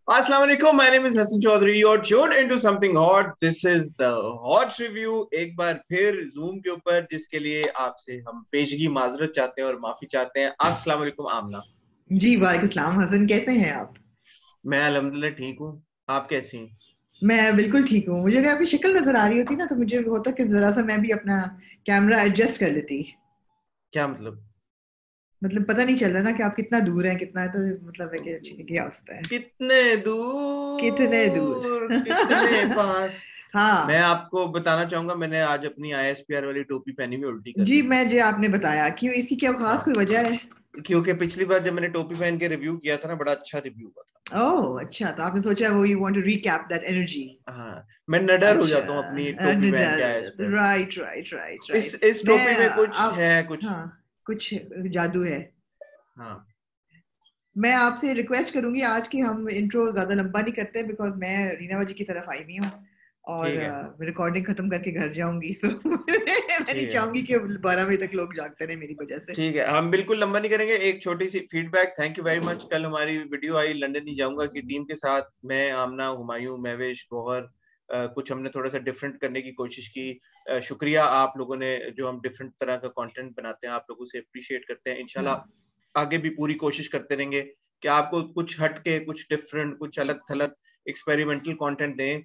Assalamu alaikum, my name is Hassan Chaudhary. You're tuned into something hot. This is the hot review. एक बार फिर Zoom के ऊपर जिसके लिए आपसे हम पेशगी माजरत चाहते हैं और माफी चाहते हैं। अस्सलाम वालेकुम आमना। जी वालेकुम सलाम। हसन कैसे हैं आप? मैं अल्हम्दुलिल्लाह ठीक हूँ। आप कैसी हैं? मैं बिल्कुल ठीक हूँ। मुझे अगर आपकी शक्ल नजर आ रही होती ना तो मुझे होता कि जरा सा मैं भी अपना कैमरा एडजस्ट कर लेती। क्या मतलब? मतलब पता नहीं चल रहा ना कि आप कितना दूर हैं, कितना है, तो मतलब है कि क्या होता है, कितने कितने दूर। दूर कितने पास। मैं हाँ आपको बताना चाहूंगा, मैंने आज अपनी ISPR वाली टोपी पहनी हुई उल्टी कर जी, ली। मैं जो आपने बताया क्यों, इसकी क्या खास हाँ, कोई वजह है? क्योंकि पिछली बार जब मैंने टोपी पहन के रिव्यू किया था ना, बड़ा अच्छा रिव्यू हुआ था। ओह अच्छा, तो आपने सोचा वो you want to recap that energy. हाँ, मैं निडर हो अच्छा, जाता हूँ अपनी टोपी पहन के आया इस पे। राइट राइट राइट इस राइट। इस मैं टोपी में कुछ आप, है कुछ। हाँ, कुछ जादू है। हाँ, मैं आपसे रिक्वेस्ट करूंगी आज की हम इंट्रो ज्यादा लंबा नहीं करते, बिकॉज मैं रीना जी की तरफ आई हुई हूँ और ठीक है। रिकॉर्डिंग खत्म करके घर जाऊंगी तो मैं नहीं ठीक है। चाहूंगी कि 12 बजे तक लोग जागते रहे मेरी वजह से। ठीक है, हम बिल्कुल लंबा नहीं करेंगे। एक छोटी सी feedback, thank you very much. कल हमारी वीडियो आई लंदन नहीं जाऊंगा की टीम के साथ, मैं, आमना, हुमायूं, महवेश, गौहर। कुछ हमने थोड़ा सा डिफरेंट करने की कोशिश की। शुक्रिया आप लोगों ने, जो हम डिफरेंट तरह का कंटेंट बनाते हैं, आप लोगों से अप्रिशिएट करते हैं। हाँ इंशाल्लाह आगे भी पूरी कोशिश करते रहेंगे कि आपको कुछ हट के, कुछ डिफरेंट, कुछ अलग थलग एक्सपेरिमेंटल कंटेंट दें।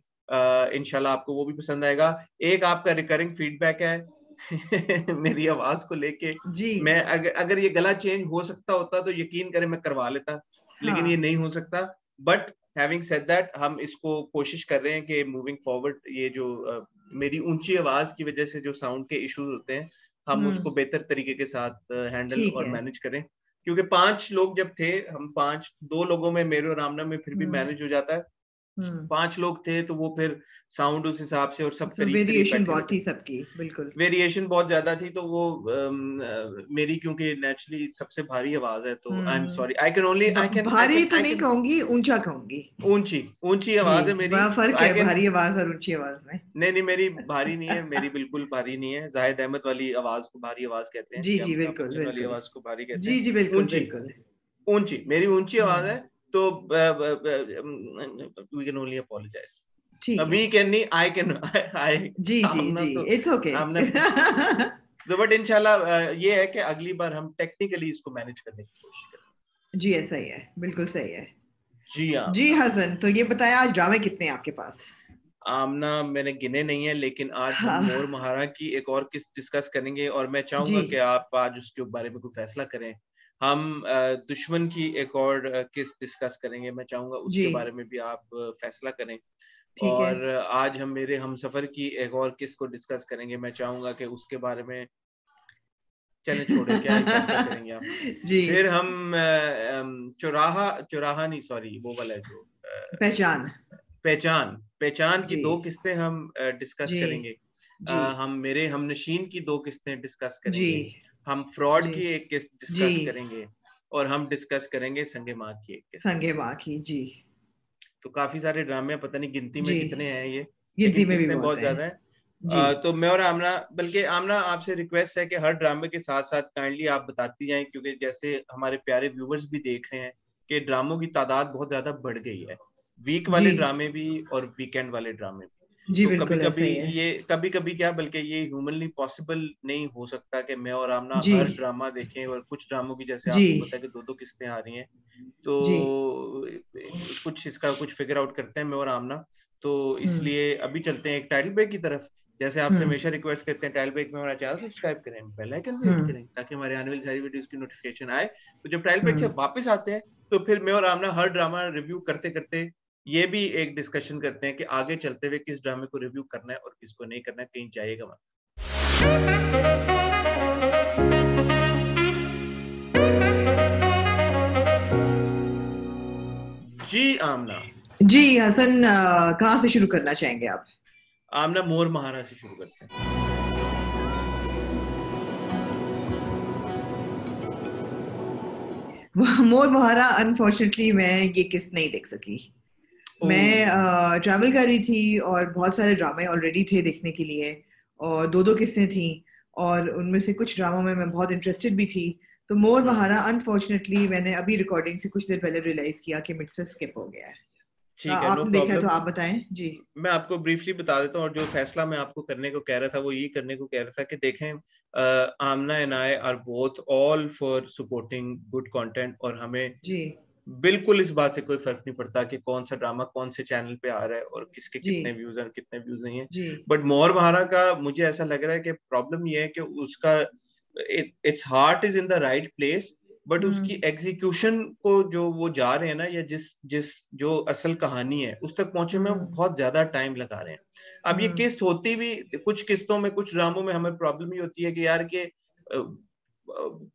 इंशाल्लाह आपको वो भी पसंद आएगा। एक आपका रिकरिंग फीडबैक है मेरी आवाज को लेके। जी मैं अगर ये गला चेंज हो सकता होता तो यकीन करें मैं करवा लेता, लेकिन ये हाँ। नहीं हो सकता। बट हैविंग सेड दैट, हम इसको कोशिश कर रहे हैं कि मूविंग फॉरवर्ड ये जो मेरी ऊंची आवाज की वजह से जो साउंड के इश्यूज होते हैं, हम उसको हम्म। बेहतर तरीके के साथ हैंडल ठीक और है। मैनेज करें। क्योंकि 5 लोग जब थे, हम पांच, 2 लोगों में मेरे और आमना में फिर भी हम्म मैनेज हो जाता है। हम्म। 5 लोग थे तो वो फिर साउंड उस हिसाब से, और सब सो करीब करीब वेरिएशन बैठे हुए बहुत थे। थी सबकी, बिल्कुल। वेरिएशन बहुत ज्यादा थी तो वो मेरी क्योंकि नेचुरली सबसे भारी आवाज है तो I am sorry, I can only I can I भारी कैन तो आई नहीं कैन कहूंगी, ऊंचा कहूंगी। ऊंची, ऊंची जी, आवाज है मेरी। बड़ा तो फर्क आई है कैन, भारी आवाज और ऊंची आवाज में। नहीं नहीं, मेरी भारी नहीं है, मेरी बिल्कुल भारी नहीं है। जाहिद अहमद वाली आवाज को भारी आवाज कहते हैं, जी या जी अमिताभ बिल्कुल बच्चन वाली बिल्कुल। आवाज को भारी कहते जी हैं। जी बिल्कुल ऊंची, बिल्कुल। ऊंची मेरी ऊंची आवाज है। हम्म। तो वी कैन ओनली अपोलोजाइज। ठीक है। वी कैन नहीं, आई कैन आई जी जी आमना जी, तो, इट्स ओके। आमना तो, बट इंशाल्लाह ये है कि अगली बार हम टेक्निकली इसको मैनेज करने की कोशिश करें। जी ऐसा ही है, बिल्कुल सही है। जी जी आमना। हसन, तो ये बताया आज ड्रामे कितने हैं आपके पास? आमना मैंने गिने नहीं है, लेकिन आज हम हाँ। मोर महारा की एक और किस्त डिस्कस करेंगे, और मैं जी चाहूंगा कि आप आज उसके बारे में कोई फैसला करें। हम दुश्मन की एक और किस्त डिस्कस करेंगे, मैं चाहूंगा जी उसके बारे में भी आप फैसला करें। ठीक है। और आज हम मेरे हमसफर की एक और किस्त को डिस्कस करेंगे, मैं चाहूंगा कि उसके बारे में, चलें छोड़े, क्या ही फैसला करेंगे आप। जी। फिर हम चौराहा, चौराहा नहीं, सॉरी, वो वाला है जो पहचान। पहचान, पहचान की जी 2 किस्तें हम डिस्कस जी करेंगे। जी हम मेरे हमनशीन की 2 किस्तें डिस्कस जी करेंगे। हम फ्रॉड जी की एक किस्त जी। डिस्कस करेंगे। और हम डिस्कस करेंगे संगे माँ की एक किस्त। संगे माँ की, जी तो काफी सारे ड्रामे हैं, पता नहीं गिनती में जी। कितने हैं ये, लेकिन गिनती में भी किस्तें बहुत बहुत है। ज्यादा हैं। जी तो मैं और आमना, बल्कि आमना आपसे रिक्वेस्ट है कि हर ड्रामे के साथ साथ काइंडली आप बताती जाएं, क्योंकि जैसे हमारे प्यारे व्यूवर्स भी देख रहे हैं कि ड्रामों की तादाद बहुत ज्यादा बढ़ गई है। वीक जी वाले ड्रामे भी और वीकेंड वाले ड्रामे भी। जी तो कभी बिल्कुल ऐसा कभी ही है। ये, कभी कभी क्या, बल्कि ये ह्यूमनली पॉसिबल नहीं हो सकता कि मैं और आमना जी हर ड्रामा देखें। और कुछ ड्रामों की, जैसे जी आपको पता है कि 2-2 किस्तें आ रही हैं, जी। तो कुछ इसका कुछ फिगर आउट करते हैं मैं और आमना। तो हम्म इसलिए अभी चलते हैं एक टाइटल ब्रेक की तरफ। जैसे आपसे हम्म हमेशा रिक्वेस्ट करते हैं, टाइटल ब्रेक में हमारा चैनल सब्सक्राइब करें, बेल आइकन भी हिट हम्म करें, ताकि हमारे आने वाली सारी वीडियोस की नोटिफिकेशन आए। तो जब टाइटल ब्रेक से हम्म। वापस आते हैं, तो फिर मैं और आमना हर ड्रामा रिव्यू करते करते ये भी एक डिस्कशन करते हैं कि आगे चलते हुए किस ड्रामे को रिव्यू करना है और किसको नहीं करना है, कहीं जाइएगा मत। जी आमना। जी हसन, कहाँ से शुरू करना चाहेंगे आप? आमना, मोर महारा से शुरू करते हैं। मोर मोहरा, अनफॉर्चुनेटली मैं ये किस्त नहीं देख सकी। ओ। मैं ट्रैवल कर रही थी और बहुत सारे ड्रामे ऑलरेडी थे देखने के लिए, और दो दो किस्तें थी, और उनमें से कुछ ड्रामों में मैं बहुत इंटरेस्टेड भी थी। तो मोर हम्म। महारा अनफॉर्चुनेटली मैंने अभी रिकॉर्डिंग से कुछ देर पहले रियलाइज किया कि मुझसे स्किप हो गया है। ठीक है, नो आपने देखा है तो प्रॉब्लम। आप बताएं जी। मैं आपको ब्रीफली बता देता हूँ, और जो फैसला मैं आपको करने को कह रहा था वो ये करने को कह रहा था कि देखें, Amna and I are both all for supporting good content, और हमें जी बिल्कुल इस बात से कोई फर्क नहीं पड़ता कि कौन सा ड्रामा कौन से चैनल पे आ रहा है और किसके जी कितने व्यूज हैं कितने व्यूज नहीं है। जी बट मोर महारा का मुझे ऐसा लग रहा है कि प्रॉब्लम ये है कि उसका its heart is in the right place, but उसकी एग्जीक्यूशन को जो वो जा रहे हैं ना, या जिस जिस जो असल कहानी है उस तक पहुंचे में वो बहुत ज्यादा टाइम लगा रहे हैं। अब ये किस्त होती भी, कुछ किस्तों में कुछ ड्रामों में हमें प्रॉब्लम ये होती है कि यार के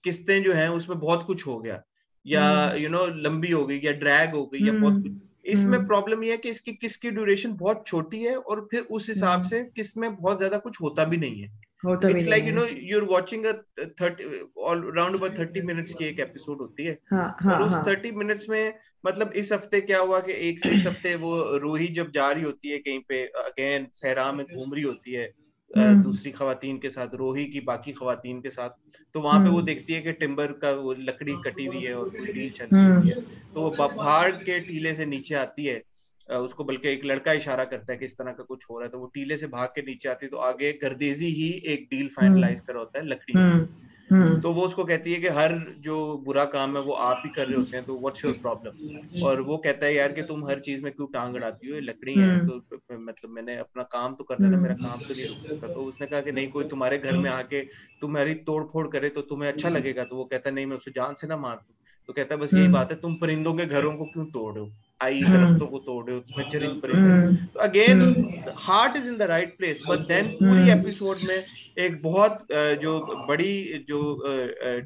किस्तें जो हैं उसमें बहुत कुछ हो गया, या लंबी हो गई या ड्रैग हो गई या बहुत कुछ। इसमें प्रॉब्लम ये है कि इसकी किस की ड्यूरेशन बहुत छोटी है, और फिर उस हिसाब से किस में बहुत ज्यादा कुछ होता भी नहीं है। होता भी इट्स नहीं लाइक है। you're watching a 30 around about 30 minutes की एक एपिसोड होती है, हाँ और हाँ उस हाँ 30 मिनट्स में मतलब इस हफ्ते क्या हुआ कि इस हफ्ते वो रूही जब जा रही होती है कहीं पे, अगेन सहरा में घूम रही होती है दूसरी खवातीन के साथ, रोही की बाकी खवातीन के साथ, तो वहां पे वो देखती है कि टिम्बर का वो लकड़ी कटी हुई है और कोई डील चल रही होती है, तो वो पहाड़ के टीले से नीचे आती है। उसको बल्कि एक लड़का इशारा करता है कि इस तरह का कुछ हो रहा है, तो वो टीले से भाग के नीचे आती है, तो आगे गर्देजी ही एक डील फाइनलाइज करा होता है लकड़ियों का। तो वो उसको कहती है कि हर जो बुरा काम है वो आप ही कर रहे होते हैं, तो व्हाट्स योर प्रॉब्लम। और वो कहता है यार कि तुम हर चीज में क्यों टांग अड़ाती हो, ये लकड़ी है तो मतलब मैंने अपना काम तो करना है ना, मेरा काम तो नहीं रुक सकता। तो उसने कहा कि नहीं, कोई तुम्हारे घर में आके तुम्हारी तोड़ फोड़ करे तो तुम्हें अच्छा लगेगा। तो वो कहता है नहीं, मैं उसे जान से ना मार दूं। तो कहता है बस यही बात है, तुम परिंदों के घरों को क्यों तोड़ रहे हो, आई दरख्तों को तोड़ रहे हो, उसमें चरिंद परिंदे हैं। तो again heart is in the right place, but then पूरी एपिसोड में एक बहुत जो बड़ी जो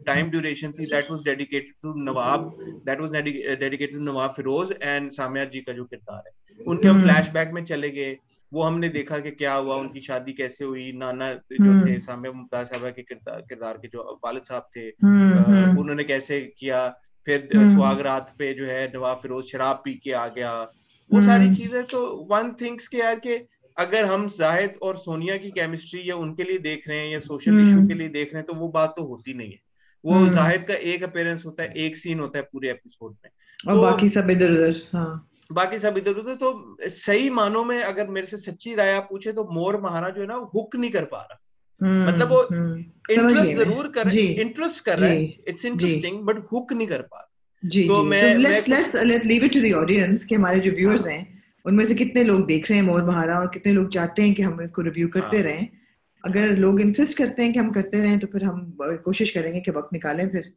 टाइम ड्यूरेशन थी that was dedicated to Nawab, that was dedicated to Nawab Firoz and Samia ji का जो किरदार है। उनके हम फ्लैशबैक में चले गए, वो हमने देखा कि क्या हुआ, उनकी शादी कैसे हुई, नाना जो थे सामिया मुमताज साहबा के किरदार के जो वालिद साहब थे, उन्होंने कैसे किया। फिर सुहाग रात पे जो है नवाब फिरोज शराब पी के आ गया, वो सारी चीजें। तो वन थिंग्स के यार के अगर हम जाहिद और सोनिया की केमिस्ट्री या उनके लिए देख रहे हैं या सोशल इशू के लिए देख रहे हैं, तो वो बात तो होती नहीं है। वो जाहिद का एक अपीयरेंस होता है, एक सीन होता है पूरे एपिसोड में, और तो बाकी सब इधर उधर। हाँ बाकी सब इधर उधर। तो सही मानों में अगर मेरे से सच्ची राय आप पूछे तो मोर महारा जो है ना हुक नहीं कर पा रहा। मतलब वो समझ इंटरेस्ट गई मैं। जरूर कर जी इंटरेस्ट कर रहा जी है, इट्स जी इंटरेस्टिंग, बट हुक नहीं कर पा रहा। जी तो जी। तो मैं लेट्स कुछ let's let's leave it to the audience कि हमारे जो व्यूअर्स हाँ हैं उनमें से कितने लोग देख रहे हैं मोर महारा और कितने लोग चाहते हैं कि हम इसको रिव्यू करते हाँ रहें। हाँ अगर लोग इंसिस्ट करते हैं कि हम करते रहें तो फिर हम कोशिश करेंगे कि वक्त निकालें फिर।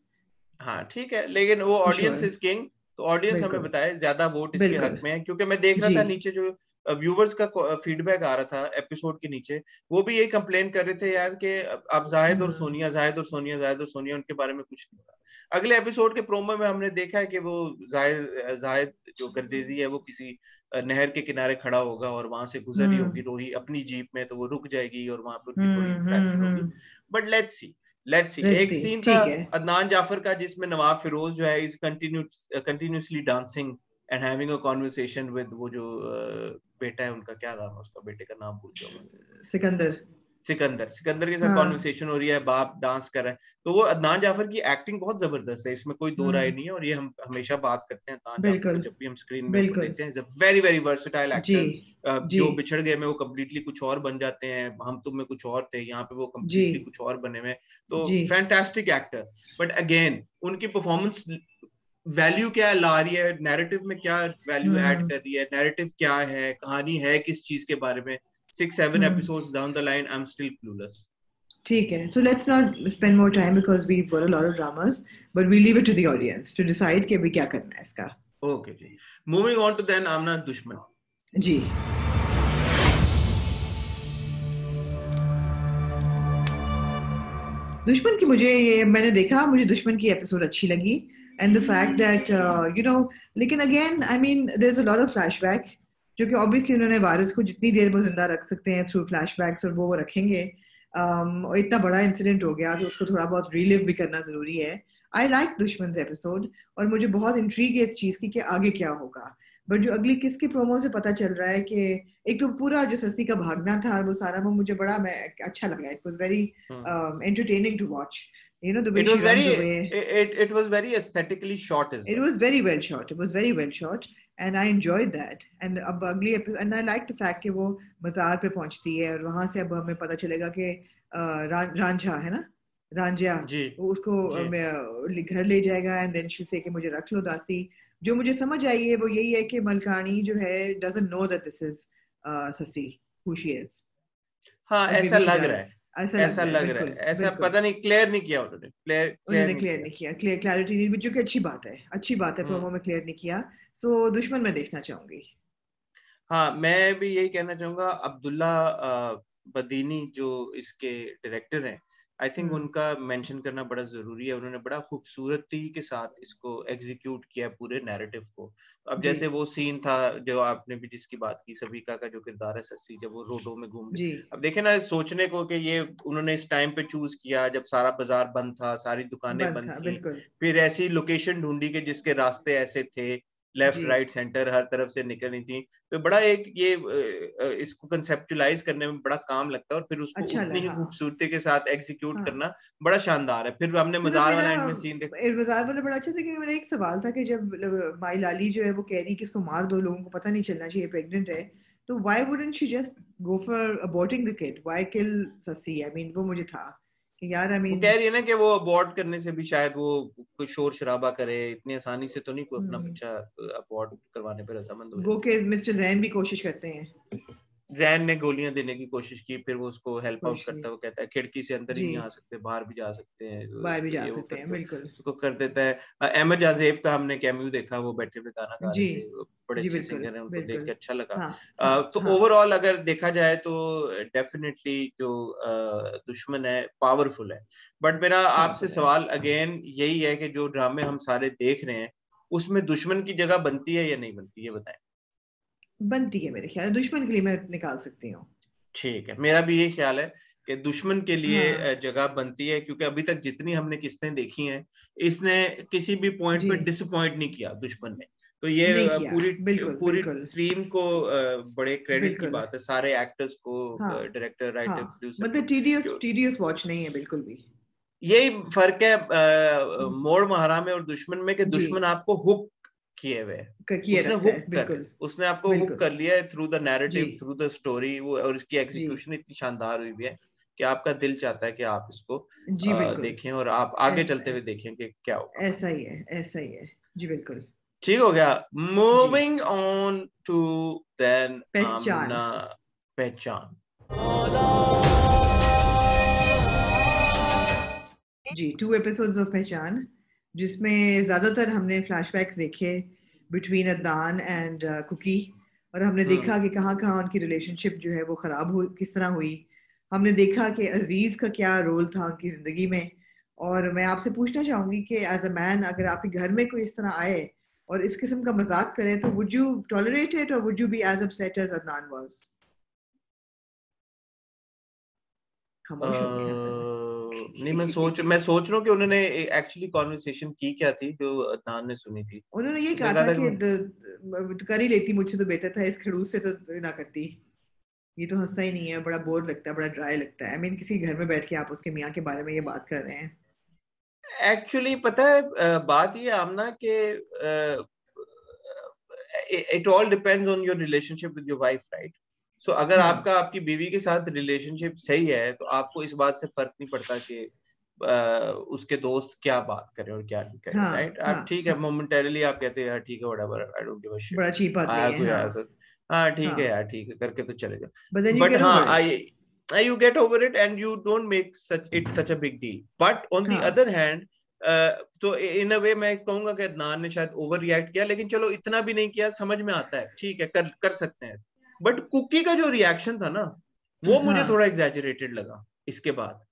हाँ ठीक है, लेकिन वो ऑडियंस श्योर। इज किंग, तो ऑडियंस हमें बिल्कुल बताए, ज्यादा वोट इसके हक बिल्कुल। में है। क्योंकि मैं देख रहा जी था नीचे जो व्यूवर्स का फीडबैक आ रहा था एपिसोड के नीचे, वो भी यही कंप्लेन कर रहे थे यार कि अब जाहिद और सोनिया, जाहिद और सोनिया, जाहिद और सोनिया, उनके बारे में कुछ नहीं पता। अगले एपिसोड के प्रोमो में हमने देखा है कि वो जाहिद जाहिद जो गर्देजी है वो किसी नहर के किनारे खड़ा होगा और वहां से गुजर रही होगी रोही अपनी जीप में, तो वो रुक जाएगी और वहां पे उनकी थोड़ी इंटरेक्शन होगी। बट लेट्स सी लेट्स एक सी। सीन था ठीक है। अदनान जाफर का जिसमें नवाब फिरोज जो है is continuously dancing and having a conversation with वो जो बेटा है उनका, क्या नाम है उसका, बेटे का नाम भूल गया मैं। सिकंदर। सिकंदर के साथ हाँ कॉन्वर्सेशन हो रही है, बाप डांस कर रहा है। तो वो अदनान जाफर की एक्टिंग बहुत जबरदस्त है, इसमें कोई दो राय नहीं है, और ये हम हमेशा बात करते हैं अदनान जाफर को बिल्कुल जब भी हम स्क्रीन में उनको बिल्कुल। देखते हैं। Is a very very versatile जी एक्टर। जी जो बिछड़ गए में वो कम्प्लीटली कुछ और बन जाते हैं, हम तुम में कुछ और थे, यहाँ पे वो जी कम्प्लीटली कुछ और बने हुए। तो जी फैंटास्टिक एक्टर। बट अगेन उनकी परफॉर्मेंस वैल्यू क्या ला रही है, नैरेटिव में क्या वैल्यू ऐड कर रही है, नैरेटिव क्या है, कहानी है किस चीज के बारे में। 6-7 episodes down the line I am still clueless. ठीक है। So let's not spend more time because we've got a lot of dramas, but we leave it to the audience to decide कि अभी क्या करना है इसका। ओके जी, moving on to then Amna दुश्मन। जी। दुश्मन की मुझे ये मैंने देखा, मुझे दुश्मन की एपिसोड अच्छी लगी एंड द फैक्ट दैट लेकिन again I mean there is a lot of flashback जो कि ऑब्वियसली उन्होंने वारिस को जितनी देर वो जिंदा रख सकते हैं थ्रू फ्लैशबैक्स और वो रखेंगे। और इतना बड़ा इंसिडेंट हो गया तो उसको थोड़ा बहुत रीलिव भी करना जरूरी है। आई लाइक दुश्मन एपिसोड और मुझे बहुत इंट्रीग है इस चीज की कि आगे क्या होगा। बट जो अगली किसके प्रोमो से पता चल रहा है कि एक तो पूरा जो सस्ती का भागना था वो सारा वो मुझे बड़ा मैं अच्छा लगा। It was very entertaining to watch. The way It she was very runs away. it was very aesthetically shot as It well. was very well shot. It was very well shot. and I enjoyed that. And अब अगली and I like the fact कि वो मज़ार पे पहुंचती है और वहां से अब हमें पता चलेगा कि रांझा है ना, रांझा जी वो उसको जी घर ले जाएगा एंड देन शी से कि मुझे रख लो दासी. जो मुझे समझ आई है वो यही है कि मलकानी जो है doesn't know that this is Sasi who she is, हाँ, or ऐसा maybe she लग रहा does. है, ऐसा लग ऐसा रहा है, लग रहा है, बिल्कुल ऐसा बिल्कुल. पता नहीं, क्लियर नहीं किया उन्होंने, क्लियर उन्होंने नहीं क्लियर किया। नहीं किया, क्लैरिटी नहीं, जो कि अच्छी बात है, अच्छी बात है, प्रोमो में क्लियर नहीं किया. सो दुश्मन में देखना चाहूंगी. हाँ, मैं भी यही कहना चाहूंगा। अब्दुल्ला बदीनी जो इसके डायरेक्टर हैं, आई थिंक उनका मेंशन करना बड़ा जरूरी है। उन्होंने बड़ा खूबसूरती के साथ इसको एग्जीक्यूट किया पूरे नैरेटिव को। अब जी जैसे वो सीन था जो आपने भी जिसकी बात की, सबिका का जो किरदार है सस्सी, जब वो रोडों में घूम जी रही, अब देखे ना सोचने को कि ये उन्होंने इस टाइम पे चूज किया जब सारा बाजार बंद था, सारी दुकानें बंद बंद था, थी, बिल्कुल. फिर ऐसी लोकेशन ढूंढी के जिसके रास्ते ऐसे थे, लेफ्ट जी राइट सेंटर हर तरफ से निकलनी थी। तो बड़ा एक ये इसको कंसेप्चुलाइज करने में बड़ा काम लगता है, और फिर उसको अच्छा उतनी ही लगा. खूबसूरती के साथ एग्जीक्यूट हाँ. करना बड़ा शानदार है। फिर हमने फिर मजार मेरा वाला एंड में सीन देख। बाजार वाला बड़ा अच्छा था कि मेरा एक सवाल था कि जब माई लाली जो है वो कह रही कि इसको मार दो, लोगों को पता नहीं चलना चाहिए प्रेग्नेंट है, तो why wouldn't she just go for aborting the kid, why kill Sassi? I mean वो मुझे था कि यार आई वो मीन. कह रही है ना कि वो अबॉर्ट करने से भी शायद वो कोई शोर शराबा करे, इतनी आसानी से तो नहीं कोई अपना बच्चा अबॉर्ट करवाने पर रजामंद हो गो जाती के है। मिस्टर जैन भी कोशिश करते हैं. जैन ने गोलियां देने की कोशिश की, फिर वो उसको हेल्प आउट कोशिश की. करता है, वो कहता है खिड़की से अंदर ही जी नहीं आ सकते, बाहर भी जा सकते हैं, बाहर भी जा ये वो सकते हैं, करके बिल्कुल. उसको कर देता है। अहमद जाजेब का हमने कैमियो देखा, वो बैठे हुए गाना गा रहे जी थे, वो बड़े जी अच्छे बिल्कुल सिंगर हैं, उनको देख बिल्कुल. के अच्छा लगा। हाँ हाँ तो हाँ. ओवरऑल अगर देखा जाए तो डेफिनेटली जो दुश्मन है पावरफुल है। बट मेरा आपसे पावरफुल है. सवाल अगेन यही है कि जो ड्रामे हम सारे देख रहे हैं उसमें दुश्मन की जगह बनती है या नहीं बनती, ये बताएं। बनती है मेरे ख्याल, दुश्मन के लिए मैं निकाल सकती हूँ. ठीक है, मेरा भी यही ख्याल है कि दुश्मन के लिए हाँ जगह बनती है, क्योंकि अभी तक जितनी हमने किस्तें देखी हैं इसने किसी भी पॉइंट जी. पे डिसअपॉइंट नहीं किया दुश्मन ने। तो ये नहीं किया, पूरी बिल्कुल पूरी बिल्कुल टीम को बड़े क्रेडिट की बिल्कुल. बात है, सारे एक्टर्स को, हाँ डायरेक्टर, राइटर, हाँ. प्रोड्यूसर मतलब को। टीडियस क्यों- टीडियस वॉच नहीं है बिल्कुल भी. यही फर्क है मोड़ महारा में और दुश्मन में, कि जी दुश्मन आपको हुक किए हुए है। किए उसने रखता हुक है, कर बिल्कुल उसने आपको हुक बिल्कुल. कर लिया है थ्रू द जी नैरेटिव, थ्रू द स्टोरी, वो और इसकी जी एग्जीक्यूशन इतनी शानदार हुई भी है कि आपका दिल चाहता है कि आप इसको जी बिल्कुल. देखें और आप आगे चलते ऐसा हुए देखें कि क्या होगा। ऐसा ही है, ऐसा ही है. जी बिल्कुल. ठीक हो गया। जी. मूविंग ऑन टू देन पहचान. आमना, पहचान। जी 2 एपिसोड्स ऑफ पहचान, जिसमें ज़्यादातर हमने फ्लैशबैक्स देखे बिटवीन अदनान एंड कुकी, और हमने देखा कि कहाँ कहाँ उनकी रिलेशनशिप जो है वो ख़राब हो किस तरह हुई. हमने देखा कि अजीज़ का क्या रोल था उनकी ज़िंदगी में. और मैं आपसे पूछना चाहूँगी कि एज अ मैन अगर आपके घर में कोई इस तरह आए और इस किस्म का मजाक करे तो वुड यू टॉलरेट इट और would you be as upset as Adnan was? खामोश हो गए हसन. नहीं, मैं सोच रहा हूँ कि उन्होंने एक्चुअली कॉन्वर्सेशन की क्या थी जो अदनान ने सुनी थी। उन्होंने ये उसने कहा कहा था था कि कि कर ही लेती मुझसे तो बेहतर था इस खड़ूस से तो ना करती. ये तो हंसता ही नहीं है, बड़ा बोर लगता है, बड़ा ड्राई लगता है. आई मीन किसी घर में बैठ के आप उसके मियाँ के बारे में ये बात कर रहे हैं. एक्चुअली पता है बात ये आमना कि it all depends on your relationship with your wife, right? So अगर हाँ आपकी बीवी के साथ रिलेशनशिप सही है तो आपको इस बात से फर्क नहीं पड़ता कि उसके दोस्त क्या बात करें और क्या नहीं करें, हाँ राइट? हाँ आप ठीक है, हाँ. मोमेंटरली आप कहते हैं यार ठीक है, whatever, I don't give a shit, बड़ा चीप आदमी आया है. कोई हाँ आया तो हाँ ठीक है हाँ. यार, ठीक है करके तो चलेगा। But then you but get हाँ, over it. I you get over it and you don't make such a big deal. But on the हाँ अदर हैंड तो इन अ वे मैं कहूंगा कि अदनान ने शायद ओवर रिएक्ट किया, लेकिन चलो इतना भी नहीं किया, समझ में आता है, ठीक है, कर कर सकते हैं। बट कुकी का जो रिएक्शन था ना, वो मुझे हाँ. थोड़ा एग्जैजरेटेड लगा। इसके बाद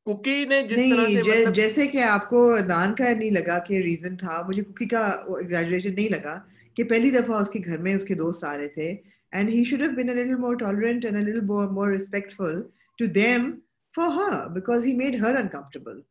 कुकी ने जिस तरह नहीं से मतलब जैसे कि आपको नान का नहीं लगा कि रीजन था, मुझे कुकी का वो एग्जैजरेटेड नहीं लगा कि पहली दफा उसके घर में उसके दोस्त आ रहे थे and he should have been a little more tolerant and a little more respectful to them for her because he made her uncomfortable.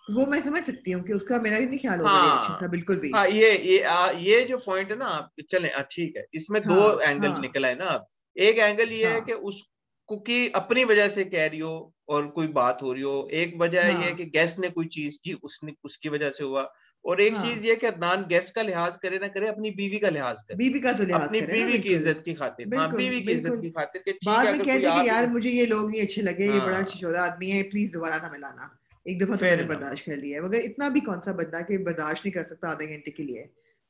वो मैं समझ सकती हूँ कि उसका मेरा नहीं ख्याल ओवर रिएक्शन था हाँ बिल्कुल भी. हाँ, ये जो पॉइंट है ना, आप चलें, ठीक है, इसमें दो हाँ एंगल हाँ निकला है ना। आप एक एंगल ये है हाँ कि उस कुकी अपनी वजह से कह रही हो और कोई बात हो रही हो, एक वजह ये है हाँ कि गेस्ट ने कोई चीज की, उसने उसकी वजह से हुआ। और एक चीज ये कि अदनान गेस्ट का लिहाज करे ना करे, अपनी बीवी का लिहाज करे, बीवी का तो लिहाज अपनी करे ना, बीवी की बिल्कुल इज्जत की खातिर, हाँ बिल्कुल बीवी की इज्जत बिल्कुल। की खातिर कि ठीक बाद है में अगर कोई कहते आ कि भी यार मुझे ये लोग नहीं अच्छे लगे, ये बड़ा हाँ छिछोरा आदमी है, प्लीज दोबारा ना मिलाना, एक दफा तो फेयर मैंने इनफ, बर्दाश्त कर लिया है, मगर इतना भी कौन सा बंदा कि बर्दाश्त नहीं कर सकता आधे घंटे के लिए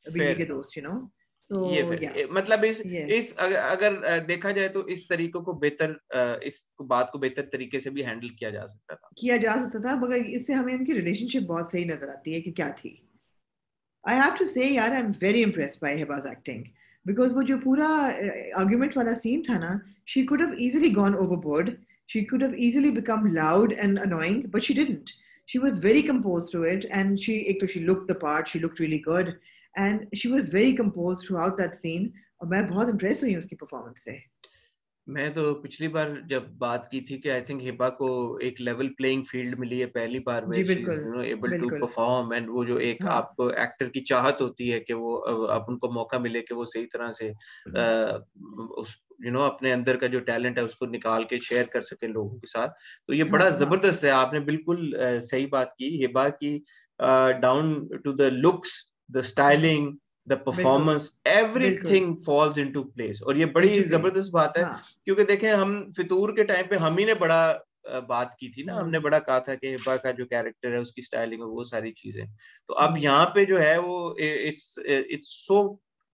बीवी फेयर के इनफ, दोस्त, यू नो। सो ये या फिर मतलब ये इस अगर देखा जाए तो इस तरीकों को बेहतर इस बात को बेहतर तरीके से भी हैंडल किया जा सकता था। किया जा सकता था, मगर इससे हमें उनकी रिलेशनशिप बहुत सही नजर आती है कि क्या थी। आई हैव टू से यार, I am very impressed by Hiba's acting, because वो जो पूरा आर्ग्यूमेंट वाला सीन था ना, she could have easily gone overboard, she could have easily become loud and annoying, but she didn't. She was very composed to it, and she looked the part, she looked really good, and she was very composed throughout that scene. और मैं बहुत impress हुई उसकी performance से। मैं तो पिछली बार जब बात की थी कि आई थिंक हिबा को एक लेवल प्लेइंग फील्ड मिली है पहली बार, जी वेयर शी इज बिल्कुल एबल टू बिल्कुल। परफॉर्म, एंड वो जो एक हाँ आपको एक्टर की चाहत होती है कि वो अब उनको मौका मिले कि वो सही तरह से उस अपने अंदर का जो टैलेंट है उसको निकाल के शेयर कर सके लोगों के साथ, तो ये हाँ बड़ा हाँ जबरदस्त है। आपने बिल्कुल सही बात की हिबा की, down to the looks, the styling, the बिल्कुल परफॉर्मेंस, बिल्कुल। एवरीथिंग फॉल्स इनटू प्लेस, और ये बड़ी इनटू प्लेस। जबरदस्त बात है। हाँ क्योंकि देखें हम फितूर के टाइम पे हम ही ने बड़ा बात की थी ना, हमने हम्म बड़ा कहा था कि हिबा का जो कैरेक्टर है उसकी स्टाइलिंग और वो सारी चीजें, तो अब हम्म। यहाँ पे जो है वो it's so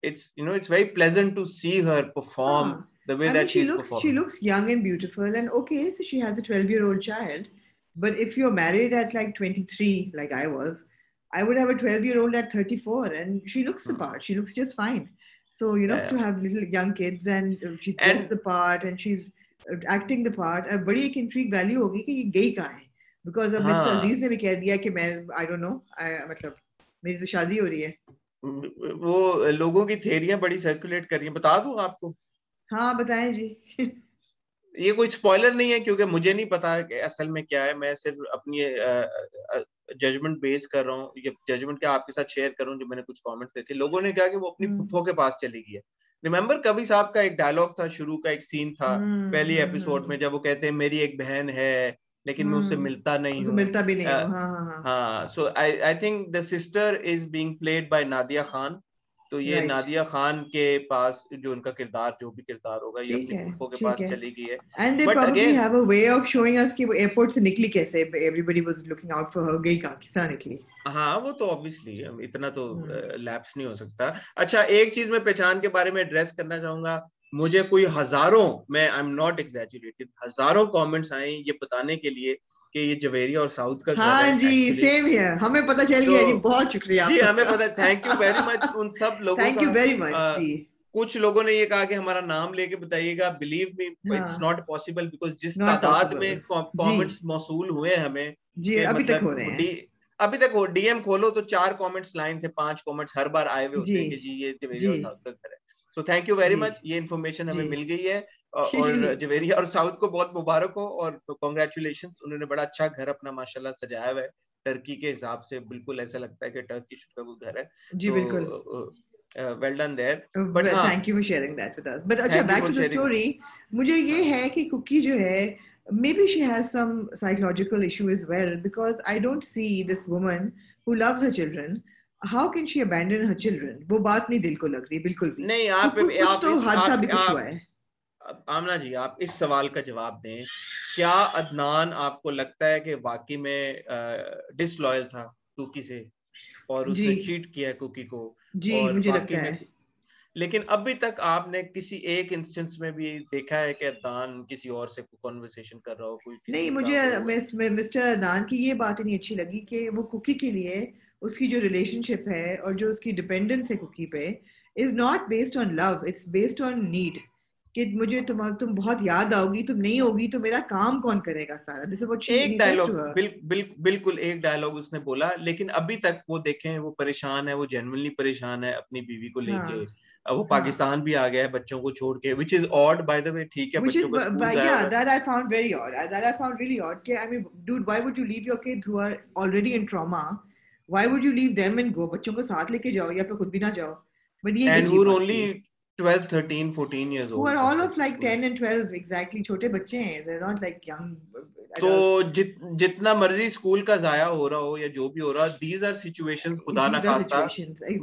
it's very pleasant to see her perform Huh. The way I mean, that she is she performing. looks young and beautiful, and okay, so she has a 12-year-old child. But if you're married at like 23, like I was, I would have a 12-year-old at 34, and she looks the part. She looks just fine. So, to have little young kids, and she's dressed and the part, and she's acting the part. अब बड़ी एक intrigue value होगी कि ये गई कहाँ है? Because अब Mr. हाँ, Aziz ने भी कह दिया कि मैं I don't know, मतलब मेरी तो शादी हो रही है। वो लोगों की थेरियां बड़ी सर्कुलेट कर रही हैं, बता दूं आपको? हाँ बताएं जी। ये कोई स्पॉइलर नहीं है क्योंकि मुझे नहीं पता कि असल में क्या है, मैं सिर्फ अपनी जजमेंट बेस कर रहा हूँ, ये जजमेंट क्या आपके साथ शेयर कर रहा हूँ। जो मैंने कुछ कमेंट्स देखे, लोगों ने कहा कि वो अपनी हम्म फुफ्फो के पास चली गई है। रिमेंबर कवि साहब का एक डायलॉग था, शुरू का एक सीन था पहली एपिसोड में, हम्म। जब वो कहते हैं मेरी एक बहन है लेकिन मैं उससे मिलता नहीं उसको हूँ। मिलता भी नहीं हो, हाँ हाँ हाँ। हाँ, so I think the sister is being played by Nadia Khan, तो ये राइट। नादिया खान के पास जो उनका किरदार, जो भी किरदार होगा, ये ठीक अपनी है फुफ्फो के ठीक पास है। चली गई है। And they but probably again have a way of showing us कि वो एयरपोर्ट से निकली कैसे, everybody was looking out for her, गई कहाँ, किस तरह निकली। हाँ, वो तो ऑब्वियसली इतना तो हम्म लैप्स नहीं हो सकता। अच्छा, एक चीज मैं पहचान के बारे में एड्रेस करना चाहूंगा। मुझे कोई हजारों, मैं आई एम नॉट एग्जैजुरेटेड, हजारों कमेंट्स आए ये बताने के लिए कि ये जवेरिया और साउथ का घर है हाँ जी, एक्चुअली। सेम हियर, हमें पता चल तो गया जी, बहुत शुक्रिया आप जी हमें सबका। पता, थैंक यू वेरी मच उन सब लोगों थैंक का। यू वेरी मच जी। कुछ लोगों ने ये कहा कि हमारा नाम लेके बताइएगा, बिलीव मी इट्स हाँ, नॉट पॉसिबल, बिकॉज जिस नॉट तादाद पॉसिबल। में जी कमेंट्स मौसूल हुए हमें जी, कि अभी तक हो मतलब रहे डी हैं। अभी तक हो डीएम खोलो तो 4 कमेंट्स लाइन से 5 कमेंट्स हर बार आए हुए जी होते हैं कि जी ये जवेरिया जी और साउथ का घर है। सो थैंक यू वेरी जी मच, ये इन्फॉर्मेशन हमें जी। मिल गई है। और जवेरिया और साउथ को बहुत मुबारक हो और कॉन्ग्रेचुलेशन, उन्होंने बड़ा अच्छा घर अपना माशाल्लाह सजाया हुआ है, टर्की के हिसाब से बिल्कुल ऐसा लगता है कि टर्किश का वो घर है। जी बिल्कुल। तो वेल डन देयर। बट हाँ, thank you for sharing that with us, but अच्छा thank you back for to the sharing. Story. मुझे ये हाँ, है कि कुकी जो है, maybe she has some psychological issue as well, because I don't see this woman who loves her children, how can she abandon her children? वो बात नहीं दिल को लग रही बिल्कुल भी। नहीं कुछ आप तो इस हादसा भी कुछ हुआ आप है। आमना जी, आप इस सवाल का जवाब दें। क्या अदनान आपको लगता है कि वाकई में डिसलॉयल था कुकी से और जी उसने चीट किया कुकी को, जी और मुझे वाकई लगता में, है। लेकिन अभी तक आपने किसी एक इंस्टेंस में भी देखा है कि अदनान किसी और से कॉन्वर्सेशन कर रहा हो, कोई नहीं, किसी का मुझे वो है? मिस्टर अदनान की ये बात ही नहीं अच्छी लगी कि वो कुकी के लिए उसकी जो रिलेशनशिप है और जो उसकी डिपेंडेंस है कुकी पे, is not based on love, it's based on need. कि मुझे तुम बहुत याद आओगी, तुम नहीं होगी तो मेरा काम कौन करेगा सारा, दिस इज व्हाट एक ही सेज डायलॉग टू हर। बिल्कुल एक डायलॉग उसने बोला, लेकिन अभी तक वो देखें वो परेशान है, वो जेन्युइनली परेशान है अपनी बीवी को लेके। हाँ अब वो हाँ। पाकिस्तान भी आ गया है बच्चों को छोड़ के, which is odd by the way, ठीक है Which बच्चों is, का स्कूल जाया yeah, हुआ है। that I found very odd. That I found really odd. I mean, dude, why would you leave your kids who are already in trauma? Why would you leave them and go? बच्चों को साथ लेके जाओ या फिर खुद भी ना जाओ। But ये एंड अजीब वो बात थी। Only 12 13 14 years Who are old, all मतलब of like 10 and 12 exactly, छोटे बच्चे हैं, they're not like young, तो जितना मर्जी स्कूल का जाया हो रहा हो या जो भी हो रहा, दीज आर सिचुएशंस, खुदा ना खास्ता,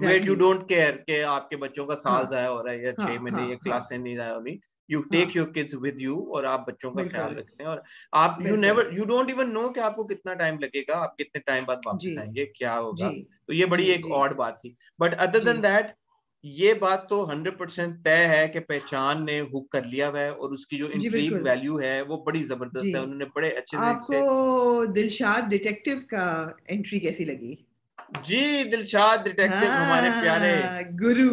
वेयर यू डोंट केयर कि आपके बच्चों का साल जाया हो रहा है या 6 महीने या क्लासें नहीं जाया हो रही, you take your kids with you और आप बच्चों का ख्याल रखते हैं, और आप यू डोंट इवन नो कि आपको कितना टाइम लगेगा, आप कितने टाइम बाद वापस आएंगे, क्या होगा। तो ये बड़ी एक ऑड बात थी, बट अदर देन दैट ये बात तो 100% तय है कि पहचान ने हुक कर लिया हुआ है, और उसकी जो इंट्रीग वैल्यू है वो बड़ी जबरदस्त है, उन्होंने बड़े अच्छे से। आपको दिलशाद डिटेक्टिव का एंट्री कैसी लगी? जी, दिलशाद डिटेक्टिव, हमारे प्यारे गुरु,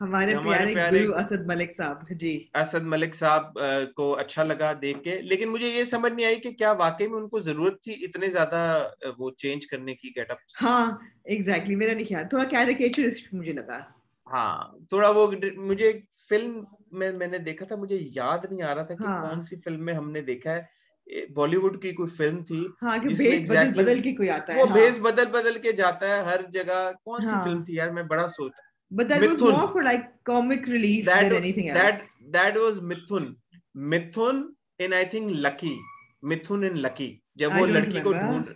हमारे प्यारे गुरु असद मलिक साहब। जी, असद मलिक साहब को अच्छा लगा देख के, लेकिन मुझे ये समझ नहीं आई कि क्या वाकई में उनको जरूरत थी इतने ज्यादा वो चेंज करने की गेटअप्स। हाँ एग्जैक्टली, मेरा नहीं ख्याल, थोड़ा कैरिकेचरिस्ट मुझे लगा। हाँ थोड़ा वो, मुझे फिल्म में मैंने देखा था, मुझे याद नहीं आ रहा था कि कौन सी फिल्म में हमने देखा है, बॉलीवुड की कोई फिल्म थी, हाँ, कि भेस exactly बदल के कोई आता है, वो भेस बदल के जाता है हर जगह। कौन सी फिल्म थी यार, मैं बड़ा सोचता। But that was more for like comic relief than anything else. That was Mithun in I think Lucky, Mithun in Lucky, जब वो लड़की को ढूंढ,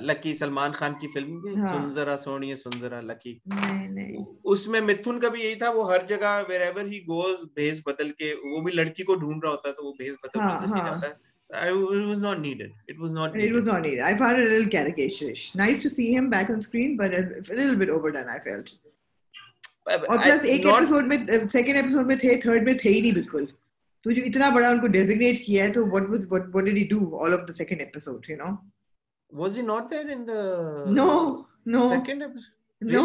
लकी सलमान खान की फिल्म थी, सुन जरा सोनिए सुन जरा लकी, नहीं उसमें मिथुन का भी यही था, वो हर जगह wherever he goes भेस बदल के, वो भी लड़की को ढूंढ रहा होता है तो वो भेस बदल के जाता है। It was not needed. It was not needed. I found it a little caricaturish. Nice to see him back on screen, but a little bit overdone, I felt. और प्लस एक एपिसोड में, सेकंड एपिसोड में थे, third में थे ही नहीं बिल्कुल, तो जो इतना बड़ा उनको डेजिग्नेट किया है, तो what did he do all of the second episode, you know? Was he not there in the no second episode? No,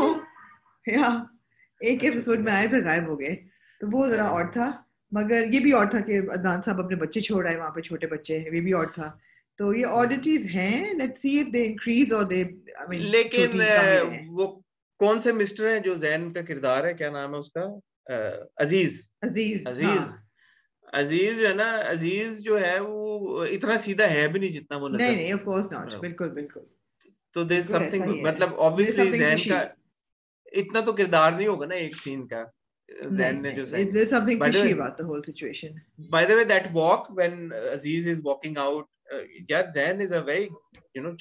yeah, एक एपिसोड में आए फिर गायब हो गए, तो वो जरा और था। मगर ये भी और था कि अदनान साहब अपने बच्चे छोड़ आए वहाँ पे, छोटे बच्चे, ये भी और था। तो ये ऑडिटीज हैं, let's see if they increase और दे, आई मीन, लेकिन वो कौन से मिस्टर हैं जो जैन का किरदार है, क्या नाम है उसका? अजीज जो है ना, अजीज जो है वो इतना सीधा है भी नहीं जितना वो नजर। नहीं, ऑफ कोर्स नॉट, बिल्कुल। तो देयर इज समथिंग, मतलब ऑब्वियसली जैन का इतना तो किरदार नहीं होगा ना एक सीन का, जैन ने जो there's something fishy about the whole situation. By the way, that walk when Aziz is walking out, yeah, Zain is a very,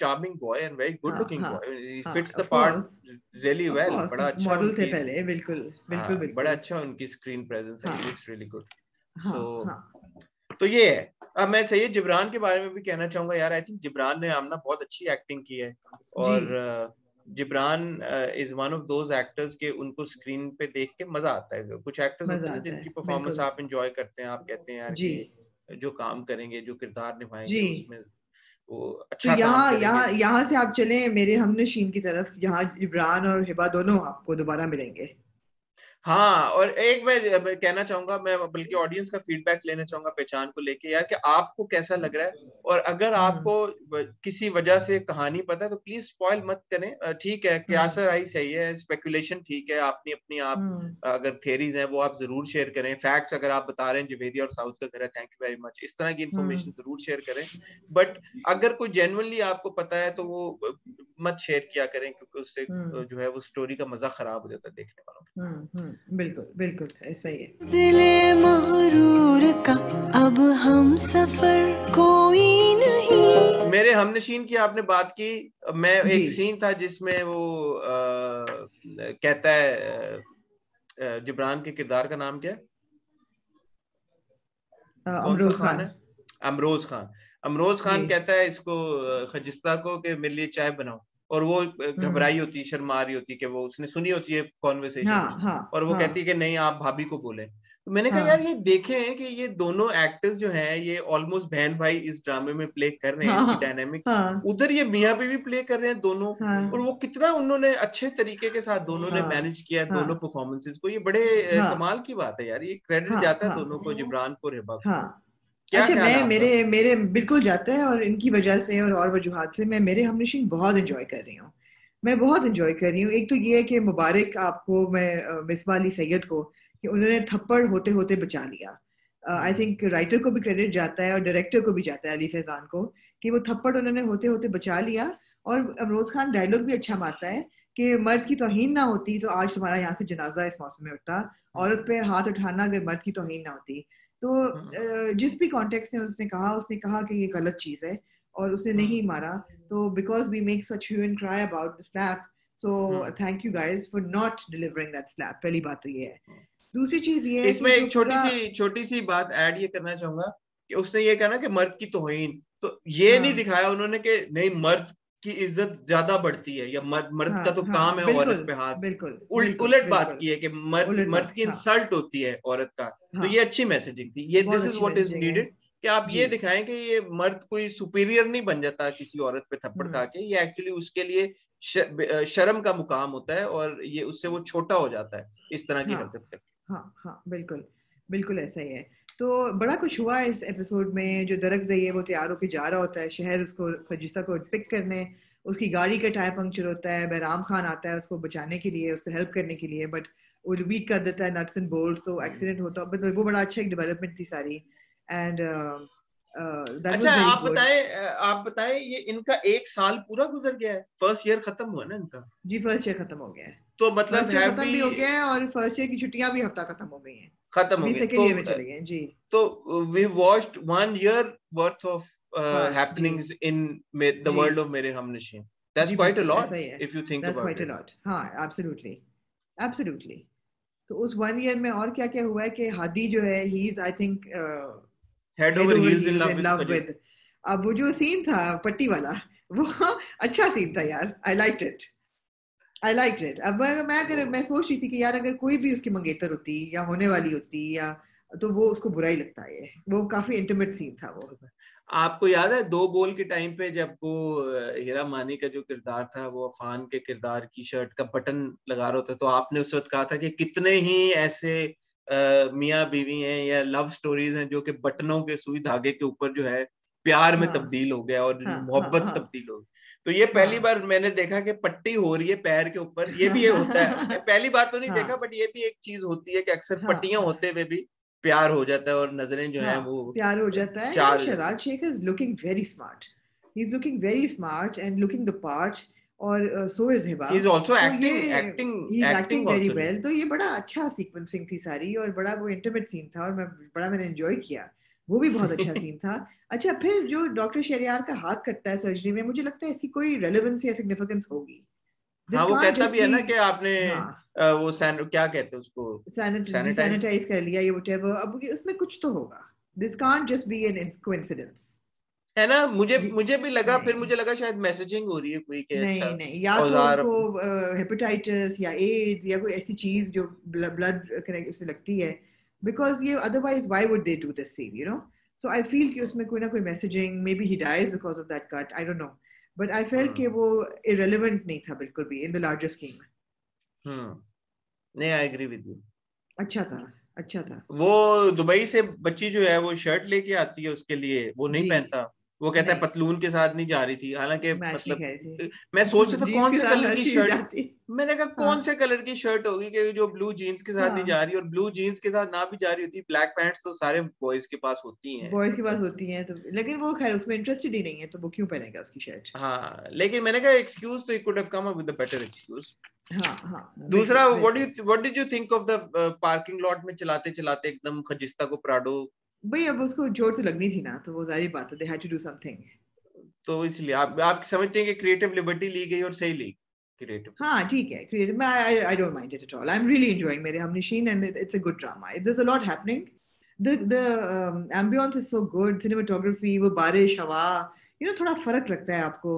charming boy and very good looking boy. He fits the part really well. बड़ा अच्छा model थे पहले, बिल्कुल बड़ा अच्छा उनकी screen presence है, looks really good. So तो ये है। अब मैं सैयद जिब्रान के बारे में भी कहना चाहूंगा यार, आई थिंक जिब्रान ने आमना बहुत अच्छी एक्टिंग की है, और Jibran is one of those actors के उनको स्क्रीन पे देख के मजा आता है। कुछ एक्टर्स होते हैं जिनकी परफॉर्मेंस आप एंजॉय करते हैं, आप कहते हैं यार कि जो काम करेंगे, जो किरदार निभाएंगे उसमें वो अच्छा तो यहाँ से आप चलें मेरे हमनशीन की तरफ, यहाँ जिब्रान और हिबा दोनों आपको दोबारा मिलेंगे। हाँ, और एक मैं कहना चाहूंगा, मैं बल्कि ऑडियंस का फीडबैक लेना चाहूंगा पहचान को लेके यार, कि आपको कैसा लग रहा है, और अगर आपको किसी वजह से कहानी पता है तो प्लीज स्पॉइल मत करें। ठीक है, क्यासर आई सही है, स्पेकुलेशन ठीक है, आपने अपनी आप अगर थेरीज हैं वो आप जरूर शेयर करें, फैक्ट्स अगर आप बता रहे हैं जवेदी और साउथ का घर है, थैंक यू वेरी मच, इस तरह की इन्फॉर्मेशन जरूर शेयर करें, बट अगर कोई जेन्युइनली आपको पता है तो वो मत शेयर किया करें, क्योंकि उससे जो है वो स्टोरी का मजा खराब हो जाता है देखने वालों को। बिल्कुल ऐसा ही है। दिले मगरूर का अब हम सफर कोई नहीं। मेरे हमनशीन की आपने बात की, मैं एक सीन था जिसमें वो कहता है, जिब्रान के किरदार का नाम क्या है? अमरोज खान कहता है इसको, खजिस्ता को, कि मेरे लिए चाय बनाओ, और वो घबराई होती, शर्मा रही होती, कि वो उसने सुनी होती है कॉन्वर्सेशन, और वो कहती है कि नहीं आप भाभी को बोले। तो मैंने कहा यार ये देखें कि ये दोनों एक्टर्स जो हैं ये ऑलमोस्ट बहन भाई इस ड्रामे में प्ले कर रहे हैं, इनकी डायनामिक, उधर ये मियां बीवी प्ले कर रहे हैं दोनों, और वो कितना उन्होंने अच्छे तरीके के साथ दोनों ने मैनेज किया दोनों परफॉर्मेंसेस को, ये बड़े कमाल की बात है यार, ये क्रेडिट जाता है दोनों को, जिब्रान को, हिबा को। अच्छा, मेरे बिल्कुल जाता है, और इनकी वजह से और वजूहात से मैं मेरे हमनशीन बहुत एंजॉय कर रही हूँ, मैं बहुत एंजॉय कर रही हूँ। एक तो ये है कि मुबारक आपको मैं मिसबा अली सैयद को, कि उन्होंने थप्पड़ होते होते बचा लिया। आई थिंक राइटर को भी क्रेडिट जाता है और डायरेक्टर को भी जाता है, अली फैजान को, कि वो थप्पड़ उन्होंने होते होते बचा लिया। और अमरोज खान डायलॉग भी अच्छा मारता है कि मर्द की तौहीन ना होती तो आज तुम्हारा यहाँ से जनाजा इस मौसम में उठता, औरत पे हाथ उठाना अगर मर्द की तौहीन ना होती। तो जिस भी कॉन्टेक्स्ट में उसने कहा कि ये गलत चीज़ है, और उसने नहीं मारा, तो because we make such hue and cry about the slap, so thank you guys for not delivering that slap. पहली बात तो ये है. दूसरी चीज ये है इसमें एक छोटी सी बात ऐड ये करना चाहूंगा कि उसने ये कहा ना कि मर्द की तौहीन, तो ये नहीं दिखाया उन्होंने कि नहीं मर्द की इज्जत ज्यादा बढ़ती है या मर्द का तो काम है औरत पे हाथ, उलट बात की है कि मर्द की इंसल्ट होती है औरत का. तो ये अच्छी मैसेजिंग थी. ये this is what is needed कि आप ये दिखाएं कि ये मर्द कोई सुपीरियर नहीं बन जाता किसी औरत पे थप्पड़ खा के. ये एक्चुअली उसके लिए शर्म का मुकाम होता है और ये उससे वो छोटा हो जाता है इस तरह की हरकत करके. हाँ बिल्कुल ऐसा ही है. तो बड़ा कुछ हुआ इस एपिसोड में. जो दरकज़ई है वो तैयार होकर जा रहा होता है शहर उसको खजिस्ता को पिक करने. उसकी गाड़ी का टायर पंक्चर होता है. बहराम खान आता है उसको बचाने के लिए, उसको हेल्प करने के लिए, बट वो वीक कर देता है नट्स एंड बोल्ट्स, तो एक्सीडेंट होता है. बट वो बड़ा अच्छा एक डेवलपमेंट थी सारी. एंड अच्छा आप बताएं ये इनका 1 साल पूरा गुजर गया है. फर्स्ट ईयर खत्म हुआ ना इनका? जी फर्स्ट ईयर खत्म हो गया है. तो मतलब खत्म भी हो गया है और फर्स्ट ईयर की छुट्टियां भी हफ्ता खत्म हो गई हैं. खत्म हो गई. सेकंड ईयर में चले गए जी. तो we watched 1 year worth of happenings in the world of मेरे Humnasheen. That's quite a lot if you think about it. That's quite a lot. हाँ absolutely. तो उस 1 year में और क्या क्या हुआ है कि हादी जो है he is I think head over heels in love with. अब वो जो सीन था पट्टी वाला वो अच्छा सीन था यार. I liked it. अब मैं सोच रही थी कि यार अगर कोई भी उसकी मंगेतर होती या होने वाली होती या तो वो उसको बुरा ही लगता है. वो काफी इंटीमेट सीन था वो. आपको याद है 2 बोल के टाइम पे जब वो हीरा मानी का जो किरदार था वो अफान के किरदार की शर्ट का बटन लगा रहा था, तो आपने उस वक्त कहा था कि कितने ही ऐसे मियाँ बीवी हैं या लव स्टोरीज हैं जो कि बटनों के सुई धागे के ऊपर जो है प्यार में तब्दील हो गया और मोहब्बत तब्दील हो गई. तो ये पहली बार मैंने देखा कि पट्टी हो रही है पैर के ऊपर. ये भी ये होता है. पहली बार तो नहीं देखा बट ये भी एक चीज होती है कि अक्सर पट्टियां होते हुए भी प्यार हो जाता है और नजरें जो हैं वो प्यार हो जाता है. Shahzad Sheikh is looking very smart. He is looking very smart and looking the part. और so is Hiba. He is also acting very well. तो ये बड़ा अच्छा सीक्वेंसिंग थी सारी और बड़ा वो इंटीमेट सीन था और मैंने एंजॉय किया. वो भी बहुत अच्छा सीन था. अच्छा फिर जो डॉक्टर शहरयार का हाथ कटता है सर्जरी में, मुझे लगता है इसकी कोई रेलेवेंस या सिग्निफिकेंस होगी. हाँ वो कहता भी है ना कि आपने वो क्या कहते हैं उसको सैनिटाइज कर लिया ये व्हाटएवर. अब उसमें कुछ तो होगा. This can't just be an coincidence है ना. मुझे भी लगा. फिर मुझे लगा शायद मैसेजिंग हो रही है कोई के. नहीं या तो उनको हेपेटाइटिस या एड्स या कोई ऐसी चीज जो ब्लड कनेक्ट से लगती है. Because ये otherwise why would they do this scene, you know? So I feel कि उसमें कोई ना कोई messaging, maybe he dies because of that cut, I don't know. But I felt कि वो irrelevant नहीं था बिल्कुल भी in the larger scheme. नहीं, I agree with you. अच्छा था. वो दुबई से बच्ची जो है वो शर्ट लेके आती है उसके लिए, वो नहीं पहनता. वो कहता है पतलून के साथ नहीं जा रही थी. हालांकि मतलब मैं सोच रहा था कौन से कलर की शर्ट. मैंने कहा कौन से कलर की शर्ट होगी कि जो ब्लू जीन्स के साथ नहीं जा रही. और ब्लू जीन्स के साथ ना भी जा रही होती, ब्लैक पैंट्स तो सारे बॉयज के पास होती हैं. तो लेकिन वो खैर उसमें इंटरेस्टेड ही नहीं है तो वो क्यों पहनेगा उसकी शर्ट. हाँ लेकिन मैंने कहा एक्सक्यूज तो he could have come up with a better excuse. हाँ. दूसरा what did you think of the parking lot में चलाते चलाते एकदम खजिस्ता को प्राडो. भाई अब उसको जोर से लगनी थी ना, तो वो जाहिर बात है, they had to do something. तो इसलिए आप समझते हैं कि क्रिएटिव लिबर्टी ली गई और सही ली क्रिएटिव. हाँ ठीक है creative. I don't mind it at all. I'm really enjoying मेरे Humnasheen and it's a good drama. There's a lot happening. The ambience is so good. Cinematography, वो बारिश हवा, you know थोड़ा फर्क लगता है आपको.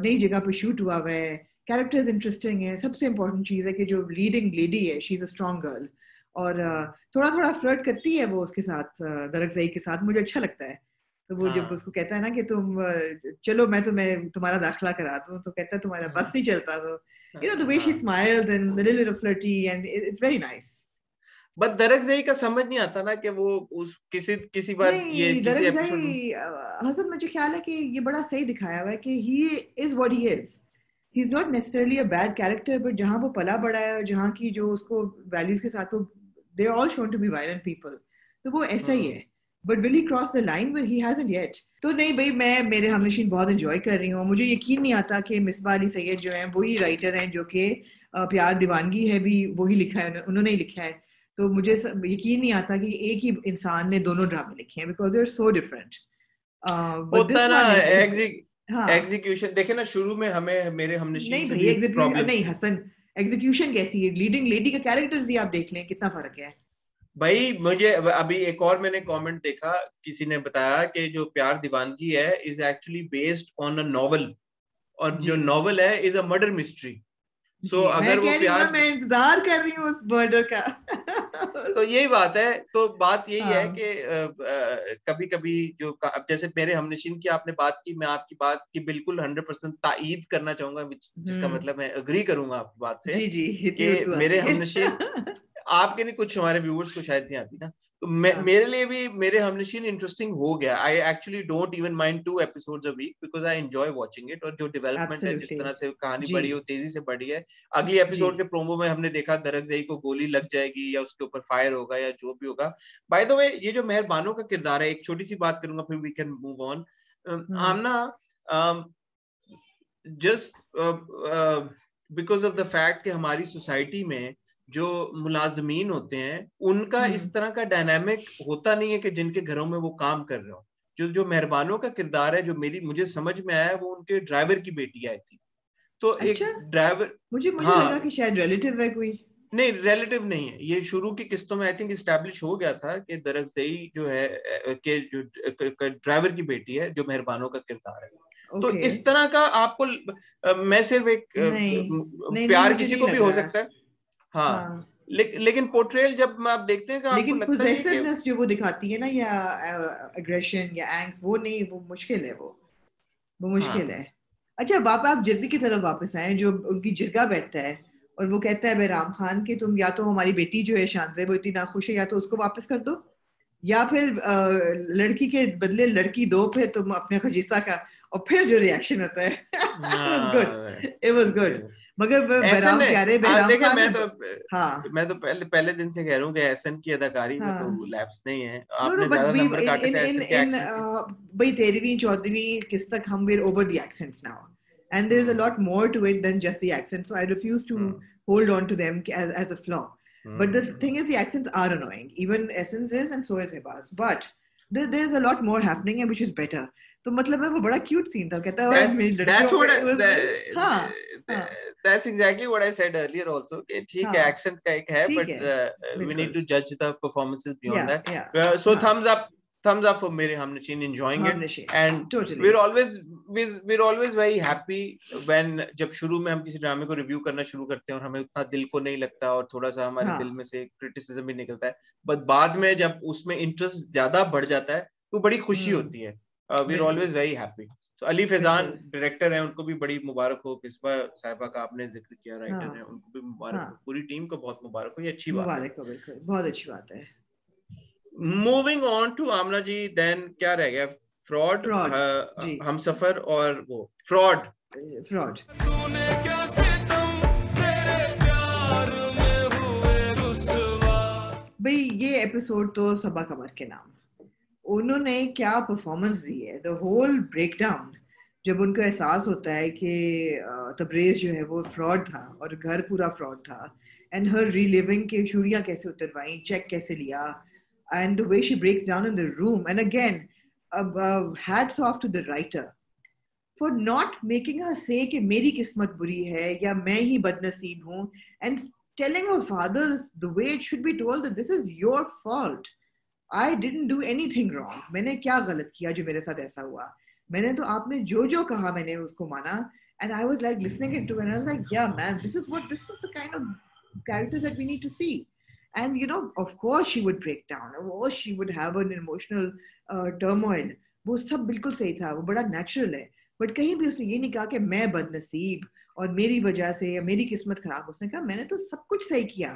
नई जगह पे शूट हुआ हुआ है. कैरेक्टर्स इंटरेस्टिंग है. सबसे इम्पोर्टेंट चीज है कि जो लीडिंग लेडी है she is a strong girl. और थोड़ा फ्लर्ट करती है वो उसके साथ, दरकज़ई के साथ. मुझे अच्छा लगता है. तो वो जब उसको कहता है ना कि तुम चलो मैं तुम्हारा दाखिला करा दूं, तो कहता है तुम्हारा बस नहीं चलता. तो you know the way she smiled and the little flirty and it's very nice. But Darkazai का समझ नहीं आता ना कि वो उस किसी बार ये किसी एपिसोड में हसन मुझे ख्याल है कि ये बड़ा सही दिखाया हुआ है कि he is what he is. He's not necessarily a bad character, but जहाँ वो पला बड़ा है और जहाँ की जो उसको वैल्यूज के साथ वो they are all shown to be violent people. तो वो ऐसा ही है. But will he cross the line? Well, he hasn't yet. तो नहीं भाई, मैं मेरे हमनशीन बहुत एंजॉय कर रही हूँ. मुझे यकीन नहीं आता कि मिसबा अली सैयद जो हैं वही राइटर हैं जो कि प्यार दीवानगी है भी वही लिखा है, उन्होंने ही लिखा है. तो मुझे यकीन नहीं आता कि एक ही इंसान ने दोनों ड्रामे लिखे हैं, because they're so different. होता है ना हाँ एग्जीक्यूशन। देखे ना शुरू में हमें मेरे हमनशीन नहीं से भाई भी एग्जीक्यूशन प्रॉब्लम। नहीं हसन, एग्जीक्यूशन कैसी है, लीडिंग लेडी का कैरेक्टर्स ही आप देख लें कितना फर्क है। भाई मुझे अभी एक और मैंने कमेंट देखा, किसी ने बताया कि जो प्यार दीवानगी है is actually based on a novel, और जी जो नॉवल है इज अ मर्डर मिस्ट्री। सो जी मैं अगर वो कह रही हूँ ना, प्यार, मैं इंतजार कर रही हूँ उस मर्डर का। तो यही बात है। तो बात यही है हाँ कि कभी कभी जो अब जैसे मेरे हमनशीन की आपने बात की, मैं आपकी बात की बिल्कुल 100% तायीद करना चाहूंगा, जिसका मतलब मैं अग्री करूंगा आपकी बात से जी जी इतनी कि उर्दू मेरे आती है। हमनशीन, आपके नहीं, कुछ हमारे व्यूअर्स को शायद नहीं आती ना, तो हाँ मेरे लिए भी मेरे हमनशीन इंटरेस्टिंग हो गया। I actually don't even mind 2 episodes a week because I enjoy watching it. और जो डेवलपमेंट है, जिस एब्सोल्युटली तरह से कहानी जी बढ़ी है, वो तेजी से बढ़ी है। अगली जी एपिसोड के प्रोमो में हमने देखा दरगजई को गोली लग जाएगी या उसके ऊपर फायर होगा या जो भी होगा। बाय द वे, ये जो मेहरबानों का किरदार है, एक छोटी सी बात करूंगा फिर we can move on. Aamna, just because of the fact कि हमारी सोसाइटी में जो मुलाजमीन होते हैं उनका इस तरह का डायनामिक होता नहीं है कि जिनके घरों में वो काम कर रहे हो। जो जो मेहरबानों का किरदार है, जो मुझे समझ में आया, वो उनके ड्राइवर की बेटी आई थी। तो एक अच्छा ड्राइवर, मुझे लगा हाँ कि शायद रिलेटिव है कोई। नहीं रिलेटिव नहीं है, ये शुरू की किस्तों में आई थिंक इस्टेब्लिश हो गया था कि दरगजई जो है कि जो ड्राइवर की बेटी है जो मेहरबानों का किरदार है। तो ओके इस तरह का आपको मैं सिर्फ एक नहीं नहीं नहीं प्यार मुझे किसी नहीं को भी लग हो रहा। सकता है, हाँ, हाँ लेकिन पोर्ट्रेल जब आप देखते हैं कि आपको लेकिन लगता नहीं है कि पोजेसिवनेस जो वो दिखाती है ना, या एग्रेशन या एंग्स, वो नहीं, वो मुश्किल है, वो मुश्किल हाँ है। अच्छा बापा, आप जिरगी की तरफ वापस आए, जो उनकी जिरगा बैठता है और वो कहता है बैराम खान कि तुम या तो हमारी बेटी जो है शानजे, वो इतनी नाखुश है, या तो उसको वापस कर दो, या फिर लड़की के बदले लड़की दो, फिर तुम अपने खजीसा का। और फिर जो रिएक्शन होता है इट वाज गुड, हाँ इट वाज गुड। मगर एहसन बैराम ने, प्यारे बैराम देखा खान मैं ने तो हाँ मैं तो पहले पहले दिन से कह रहा हूँ कि एहसन की अदाकारी में तो हाँ लैप्स नहीं है, no, आपने but ज्यादा we नंबर काटे थे in एहसन के in एक्सेंट के। भाई 13वीं 14वीं किस तक हम we're over the accents now, and there's a hmm lot more to it than just the accent, so I refuse to hmm hold on to them as a flaw. But the hmm thing is, the accents are annoying. Even Essence is, and so is Hebas. But there's a lot more happening, and which is better. तो मतलब है वो बड़ा cute scene था, कहता है मेरी that's लड़कियों what में it was हाँ हाँ that's exactly what I said earlier also कि ठीक है हाँ एक्सेंट का एक है, ठीक but है we need बिल्कुल to judge the performances beyond that. या So हाँ thumbs up for मेरे हमनशीन enjoying हम it, Nashin and totally we're always very happy when जब शुरू में हम किसी ड्रामे को रिव्यू करना शुरू करते हैं और हमें उतना दिल को नहीं लगता और थोड़ा सा हमारे दिल हाँ में से क्रिटिसिज्म भी निकलता है, बट बाद में जब उसमें इंटरेस्ट ज्यादा बढ़ जाता है तो बड़ी खुशी होती है। वी आर बिल्कुल ऑलवेज वेरी हैप्पी। तो अली फैजान बिल्कुल डायरेक्टर हैं, उनको भी बड़ी मुबारक हो। बिस्बा साहिबा का आपने जिक्र किया, राइटर हैं, हाँ उनको भी मुबारक हो। हाँ पूरी टीम को बहुत मुबारक हो, ये अच्छी बात है। मुबारक हो, बिल्कुल बहुत अच्छी बात है। Moving on to Aamna ji, then क्या रह गया? फ्रॉड, फ्रॉड जी हम सफर और वो फ्रॉड। फ्रॉड। भाई ये एपिसोड तो सबा कमर के नाम, उन्होंने क्या परफॉर्मेंस दी है, द होल ब्रेकडाउन। जब उनको एहसास होता है कि तबरेज जो है वो फ्रॉड था और घर पूरा फ्रॉड था, एंड हर रीलिविंग के चूड़ियां कैसे उतरवाई, चेक कैसे लिया, and the way she breaks down in the room, and again hats off to the writer for not making her से कि मेरी किस्मत बुरी है या मैं ही बदनसीब हूँ, and telling her father the way it should be told that this is your fault. I didn't do anything wrong. मैंने क्या गलत किया जो मेरे साथ ऐसा हुआ? मैंने तो आपने जो जो कहा मैंने उसको माना. And I was like listening into it and I was like, yeah man, this is the kind of characters that we need to see. And you know, of course she would break down. Of course she would have an emotional turmoil. वो सब बिल्कुल सही था, वो बड़ा natural है. But कहीं भी उसने ये नहीं कहा कि मैं बदनसीब और मेरी वजह से या मेरी किस्मत खराब. उसने कहा मैंने तो सब कुछ सही किया.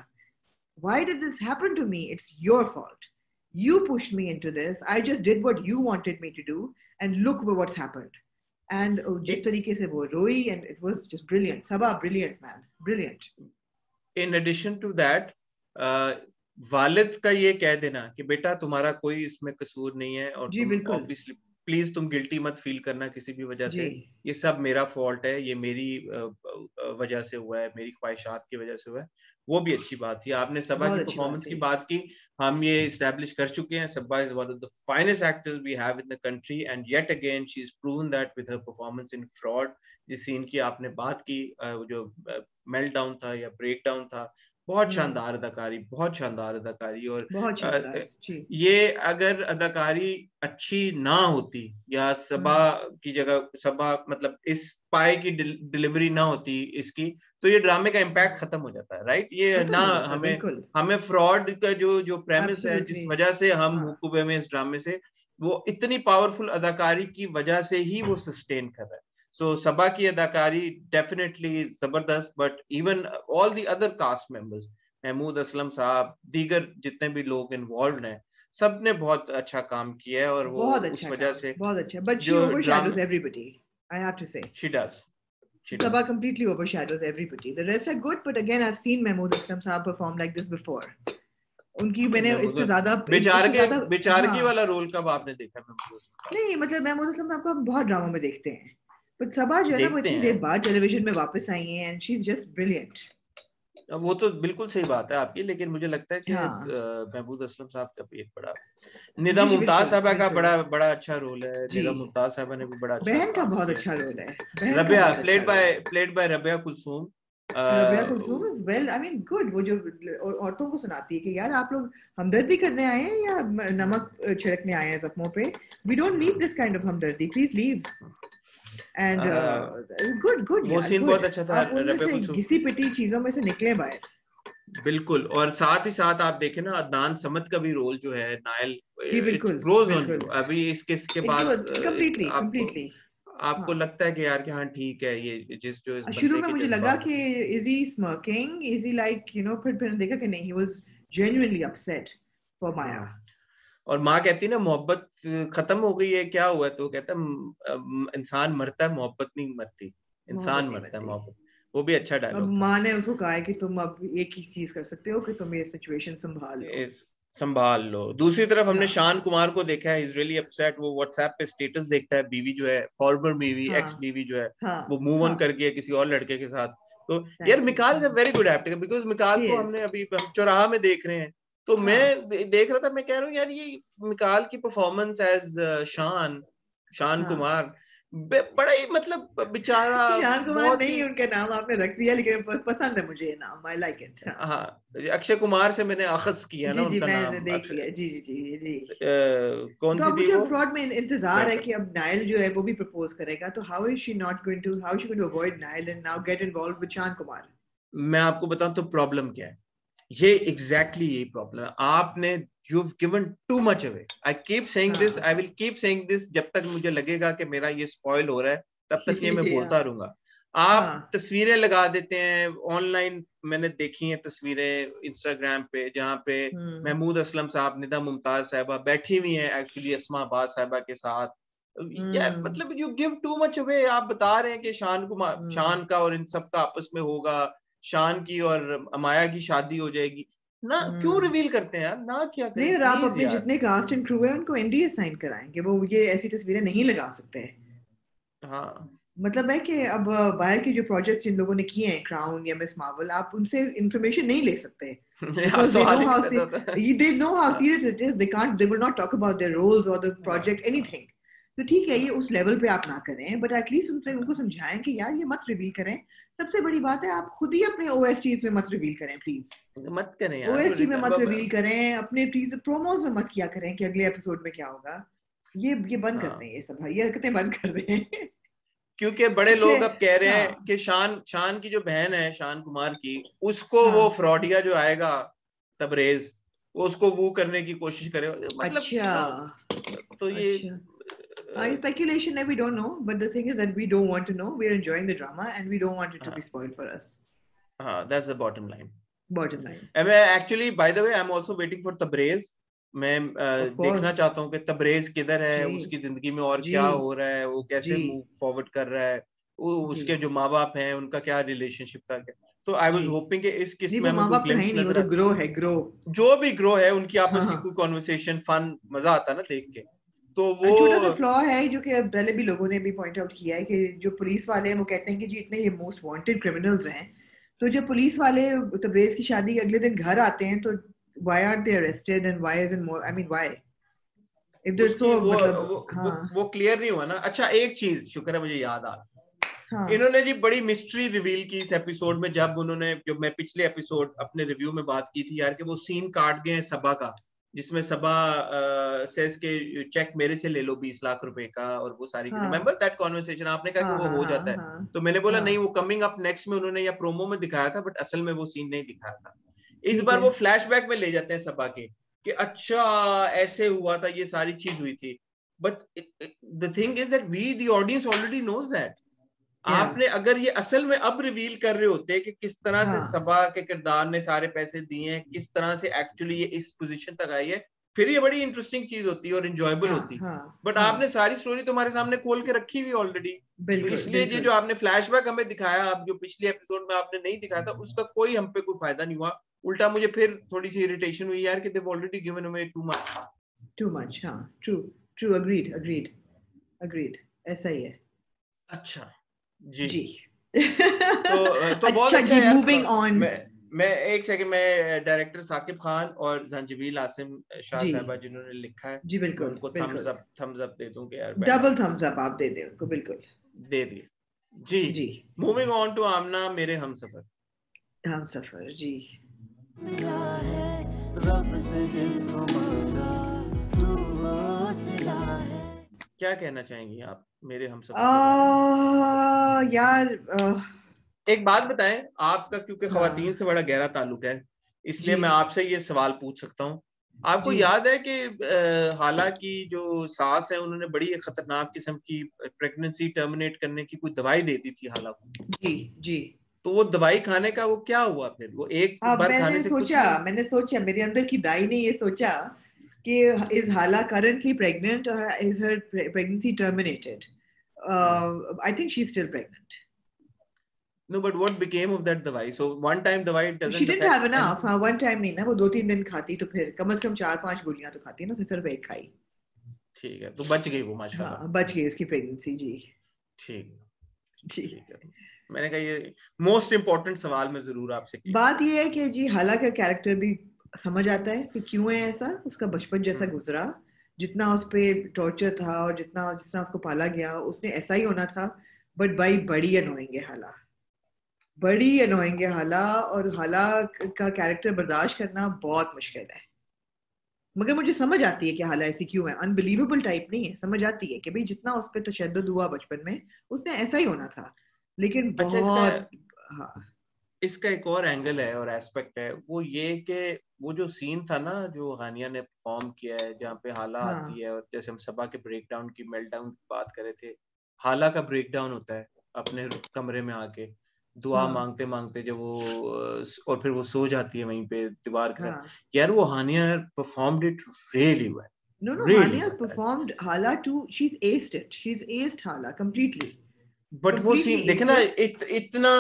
Why did this happen to me? It's your fault. You pushed me into this. I just did what you wanted me to do, and look what's happened. And जिस तरीके से वो रोई, and it was just brilliant. Saba brilliant man, brilliant. In addition to that, वालिद का ये कह देना कि बेटा तुम्हारा कोई इसमें कसूर नहीं है और जी तुम बिल्कुल ऑब्वियसली प्लीज तुम गिल्टी मत फील करना किसी भी वजह से, जी ये सब मेरा फॉल्ट है, ये मेरी वजह से हुआ है, मेरी ख्वाहिशात की वजह से हुआ है। वो भी अच्छी बात थी। आपने सबा बहुत की अच्छी बात परफॉर्मेंस की है। बात की, हम ये इस्टेब्लिश कर चुके हैं, Saba is one of the finest actors we have in the country and yet again she is proven that with her performance in fraud. जिस सीन की आपने बात की, जो मेल्ट डाउन था या ब्रेक डाउन था, बहुत शानदार अदाकारी, बहुत शानदार अदाकारी। और बहुत शानदार जी। ये अगर अदाकारी अच्छी ना होती या सबा की जगह, सबा मतलब इस पाए की डिलीवरी ना होती इसकी, तो ये ड्रामे का इम्पैक्ट खत्म हो जाता है, राइट? ये खत्म ना हो जाता है, हमें बिल्कुल हमें फ्रॉड का जो प्रेमिस है, जिस एब्सोल्युटली। वजह से हम हाँ हुक्क हुए में इस ड्रामे से, वो इतनी पावरफुल अदाकारी की वजह से ही वो सस्टेन कर रहा है। सो सबा की अदाकारी डेफिनेटली जबरदस्त, but even all the other cast members, Mehmood Aslam साहब, दीगर जितने भी लोग इन्वॉल्व हैं, सब ने बहुत अच्छा काम किया है। और वो बहुत उस अच्छा वजह काम, से बहुत अच्छा, but she जो overshadows drama everybody, I have to say. She does Sabha completely overshadows everybody. The rest are good, but again, I've seen Mahmood Aslam साहब perform like this before. उनकी मैंने इससे ज्यादा बेचारगी हाँ वाला रोल कब आपने देखा? नहीं, मतलब महमूद असलम साहब को हम बहुत ड्रामों में देखते हैं, बट सबा जो है ना वो देखते इतनी हैं, देर बाद टेलीविजन में वापस आई हैं and she is just brilliant. वो तो बिल्कुल सही बात है आपकी, लेकिन मुझे लगता है कि हाँ महमूद असलम साहब का भी एक बड़ा, निदा जी जी मुमताज बिल्कुल साहबा का बिल्कुल बड़ा अच्छा रोल है। जी। निदा मुमताज साहबा ने भी बड़ा अच्छा बहन का काम बहुत किया। अच्छा रोल है, बहन का रबिया बहुत अच्छा रोल है। Played by Rabia Kulsoom. Rabia Kulsoom is well, I mean good. वो जो औरतों को सुनाती है कि यार आप लोग हमदर्दी करने आए हैं या नमक छिड़कने आए हैं जख्मों पे, we don't need this kind of हमदर्दी, please leave. And good good वो यार सीन गुड। बहुत अच्छा था। आप उनमें रबिया से कुलसूम घिसी पिटी चीजों में से निकले बाहर। बिल्कुल। और साथ ही साथ आप देखें ना, अदनान समद का भी रोल जो है, नायल, जी इट बिल्कुल ग्रोज ऑन यू। बिल्कुल। अभी इस किस के इट बाद कंप्लीटली आपको कंप्लीटली आपको हाँ। लगता है कि यार कि हाँ ठीक है, ये जो इस शुरू बंदे में के मुझे लगा जज्बात कि is he smirking, is he like you know, फिर देखा कि नहीं, he was genuinely upset for Maya. और माँ कहती ना मोहब्बत खत्म हो गई है, क्या हुआ? तो कहता इंसान मरता है, मोहब्बत नहीं मरती, मोहब्बत इंसान नहीं मरता है, बनती। मोहब्बत। वो भी अच्छा अब डायलॉग था। माँ ने उसको कहा है कि तुम अब एक ही चीज कर सकते हो कि तुम ये सिचुएशन संभाल लो। संभाल लो। दूसरी तरफ हमने हाँ शान कुमार को देखा है, इज रियली अपसेट। वो व्हाट्सएप पे स्टेटस देखता है, बीवी जो है, फॉर्मर बीवी, हाँ एक्स बीवी जो है, हाँ वो मूव ऑन हाँ। कर गया किसी और लड़के के साथ। तो यार thank you. Mikaal is a very good actor, because Mikaal he को इज। हमने अभी हम चौराहा में देख रहे हैं, तो मैं हाँ देख रहा था, मैं कह रहा हूँ यार ये मिकाल की परफॉर्मेंस एज शान हाँ। कुमार, बड़ा ही मतलब बेचारा शान कुमार बहुत ही। नहीं उनका नाम आपने रख दिया, लेकिन पसंद है मुझे ये नाम, आई लाइक इट। हाँ हाँ, अक्षय कुमार से मैंने अखज किया ना जी जी, उनका मैंने नाम। देख लिया अक्षय, जी जी जी जी। कौन तो सी अब थी मुझे वो? अब फ्रॉड में इंतजार है कि अब नाइल जो है वो भी प्रपोज करेगा, तो how is she not going to, how she going to avoid Nael and now get involve with Shaan Kumar. मैं आपको बताऊं तो प्रॉब्लम क्या है, ये यही प्रॉब्लम है। आपने you given too much away. I keep saying this, हाँ I will keep saying this, जब तक मुझे लगेगा कि मेरा ये स्पॉइल हो रहा है, तब तक ये मैं बोलता रहूंगा। आप हाँ तस्वीरें लगा देते हैं ऑनलाइन, मैंने देखी हैं तस्वीरें इंस्टाग्राम पे, जहाँ पे महमूद असलम साहब, निदा मुमताज साहबा बैठी हुई हैं एक्चुअली अस्मा अब्बास साहबा के साथ। यार मतलब you give to much away. आप बता रहे हैं कि शान का और इन सब का आपस में होगा, शान की और माया की शादी हो जाएगी ना, क्यों रिवील करते हैं यार? ना क्या करें नहीं, और आप प्लीज अपने यार। जितने कास्ट एंड क्रू है उनको एनडीए साइन कराएंगे, वो ये ऐसी तस्वीरें नहीं लगा सकते। हाँ मतलब है कि अब बाहर के जो प्रोजेक्ट्स जिन लोगों ने किए हैं, क्राउन या मिस मार्वल, आप उनसे इंफॉर्मेशन नहीं ले सकते यार because they know सवाल ही how पैदा होता है। they know how serious it is. They will not talk about their roles or the project anything. तो ठीक है, ये उस लेवल पे आप ना करें, बट एटलीस्ट उनसे उनको समझाएं कि यार ये मत रिवील करें। सबसे बड़ी बात है, आप खुद ही अपने ओएसटीज में मत रिवील करें प्लीज। मत करें यार। ओएसटी में मत रिवील करें, अपने प्लीज प्रोमोज में मत किया करें कि अगले एपिसोड में क्या होगा। ये बंद कर दें, ये सब भाई, ये हरकतें बंद कर दें। क्योंकि बड़े अच्छे लोग अब कह रहे हैं हाँ कि शान की जो बहन है, शान कुमार की, उसको हाँ वो फ्रॉडिया जो आएगा तबरेज, वो उसको वो करने की कोशिश करे, मतलब अच्छा तो ये अच्छा। Speculation that we don't know, but the thing is that we don't want to know. We're enjoying the drama and we don't want it to be spoiled for us. हाँ, that's the bottom line. Bottom line. And actually, by the way, I'm also waiting for Tabrez. मैं Of देखना course. चाहता हूँ कि तबरेज किधर है, जी उसकी जिंदगी में और जी क्या हो रहा है, वो कैसे जी मूव फॉरवर्ड कर रहा है, जी उसके जो माँ बाप हैं उनका क्या रिलेशनशिप था क्या। तो आई वाज जी। होपिंग कि इस किस्त नहीं, में वो हमें माँ कोई बाप तो है ग्लिम्स ही नहीं, वो नजर तो ग्रो है, ग्रो। जो भी ग्रो है उनकी आपस की हाँ कोई कॉन्वर्सेशन, फन, मजा आता ना देख के। तो वो छोटा सा फ्लॉ है जो कि पहले भी लोगों ने भी पॉइंट आउट किया है कि जो पुलिस वाले हैं वो कहते हैं कि जी इतने ये मोस्ट वांटेड क्रिमिनल्स हैं, तो जब पुलिस वाले तबरेज की शादी के अगले दिन घर आते हैं तो why aren't they arrested and why isn't more, I mean why if they're उसकी so वो मतलब हाँ वो क्लियर नहीं हुआ ना। अच्छा एक चीज शुक्र है मुझे याद आ, हाँ इन्होंने जी बड़ी मिस्ट्री रिवील की इस एपिसोड में, जब उन्होंने, जो मैं पिछले एपिसोड अपने रिव्यू में बात की थी यार, कि वो सीन काट गए हैं सबा का, जिसमें सबा सेज के चेक मेरे से ले लो 20 लाख रुपए का, और वो सारी, हाँ रिमेम्बर दैट कॉन्वर्सेशन, आपने कहा कि हाँ वो हो हाँ जाता है, हाँ तो मैंने बोला हाँ नहीं, वो कमिंग अप नेक्स्ट में उन्होंने या प्रोमो में दिखाया था, बट असल में वो सीन नहीं दिखाया था। इस ठीक बार है वो फ्लैशबैक में ले जाते हैं सबा के कि अच्छा ऐसे हुआ था, ये सारी चीज हुई थी, but the thing is that we the audience already knows that. या आपने अगर ये असल में अब रिवील कर रहे होते कि किस तरह से हाँ सबा के किरदार ने सारे पैसे दिए हैं, किस तरह से एक्चुअली ये इस पोजीशन तक आई है, फिर ये बड़ी इंटरेस्टिंग चीज होती और इंजॉयबल हाँ होती। हाँ बट हाँ आपने सारी स्टोरी तुम्हारे सामने खोल के रखी हुई ऑलरेडी, तो बिल्कुल इसलिए ये बिल्कुल जो आपने फ्लैशबैक हमें दिखाया, आप जो पिछले एपिसोड में आपने नहीं दिखाया था, उसका कोई हम पे कोई फायदा नहीं हुआ। उल्टा मुझे फिर थोड़ी सी इरिटेशन हुई यार कि they've already given away too much। too much हाँ true true agreed agreed agreed ऐसा ही है अच्छा जी। जी तो बहुत अच्छा अच्छा जी है यार। मूविंग ऑन मैं एक सेकंड, मैं डायरेक्टर साकिब खान और जंजीबील आसिम शाह जी साहबा जिन्होंने लिखा है, जी मैं बिल्कुल उनको बिल्कुल थम्स अप दे दूं कि यार डबल बेटर थम्स अप आप दे दे उनको बिल्कुल दे दिए जी। जी मूविंग ऑन टू आमना मेरे हमसफर। हम सफर जी मिला है रब से जिसको मांगा तू वो सिला है। क्या कहना चाहेंगी आप मेरे हमसफर के बारे में? यार एक बात बताएं, आपका क्योंकि हाँ खवातीन से बड़ा गहरा ताल्लुक है, इसलिए जी मैं आपसे ये सवाल पूछ सकता हूँ। आपको जी याद है कि हालांकि जो सास है उन्होंने बड़ी एक खतरनाक किस्म की प्रेगनेंसी टर्मिनेट करने की कोई दवाई दे दी थी हाला को, जी जी तो वो दवाई खाने का वो क्या हुआ फिर? वो एक अब बार खाने से कुछ नहीं? मैंने सोचा मेरे अंदर की दाई ने ये सोचा कि इज हाला करंटली प्रेग्नेंट और is her pregnancy terminated I think she is still pregnant No, but what became of that दवाई? So one time दवाई she doesn't didn't affect have enough anything. हाँ वन टाइम नहीं ना वो 2-3 दिन खाती तो फिर कम से कम 4-5 गोलियां तो खाती है ना सिर्फ एक खाई ठीक है, तो बच गई वो माशाल्लाह। हाँ बच गई उसकी प्रेगनेंसी जी ठीक जी ठीक है। मैंने कहा ये मोस्ट इम्पोर्टेंट सवाल मैं जरूर आपसे क्लियर बात ये है कि जी हाला का कैरेक्टर भी समझ आता है कि क्यों है ऐसा उसका बचपन जैसा गुजरा जितना उस पे टॉर्चर था और जितना जितना उसको पाला गया उसने ऐसा ही होना था बट भाई बड़ी अनोइंग है हाला बड़ी अनोइंग है हाला और हाला का कैरेक्टर बर्दाश्त करना बहुत मुश्किल है मगर मुझे समझ आती है कि हाला ऐसी क्यों है अनबिलीवेबल टाइप नहीं है समझ आती है कि भाई जितना उस पर तशद्दुद हुआ बचपन में उसने ऐसा ही होना था लेकिन अच्छा बहुत हाँ इसका एक और एंगल है और एस्पेक्ट है, वो ये कि वो जो सीन था ना जो हानिया ने परफॉर्म किया है, जहाँ पे हाला हाँ आती है और जैसे हम सबा के ब्रेकडाउन की मेल्टडाउन की बात कर रहे थे, हाला का ब्रेकडाउन होता है अपने कमरे में आके दुआ हाँ मांगते मांगते, जब वो और फिर वो सो जाती है वहीं पे दीवार के साथ। हाँ यार वो Hania performed it really well, No, really Hania's well. performed Hala too. She's aced it. She's aced Hala completely. But वो Completely सीन देखे aced ना, it. इतना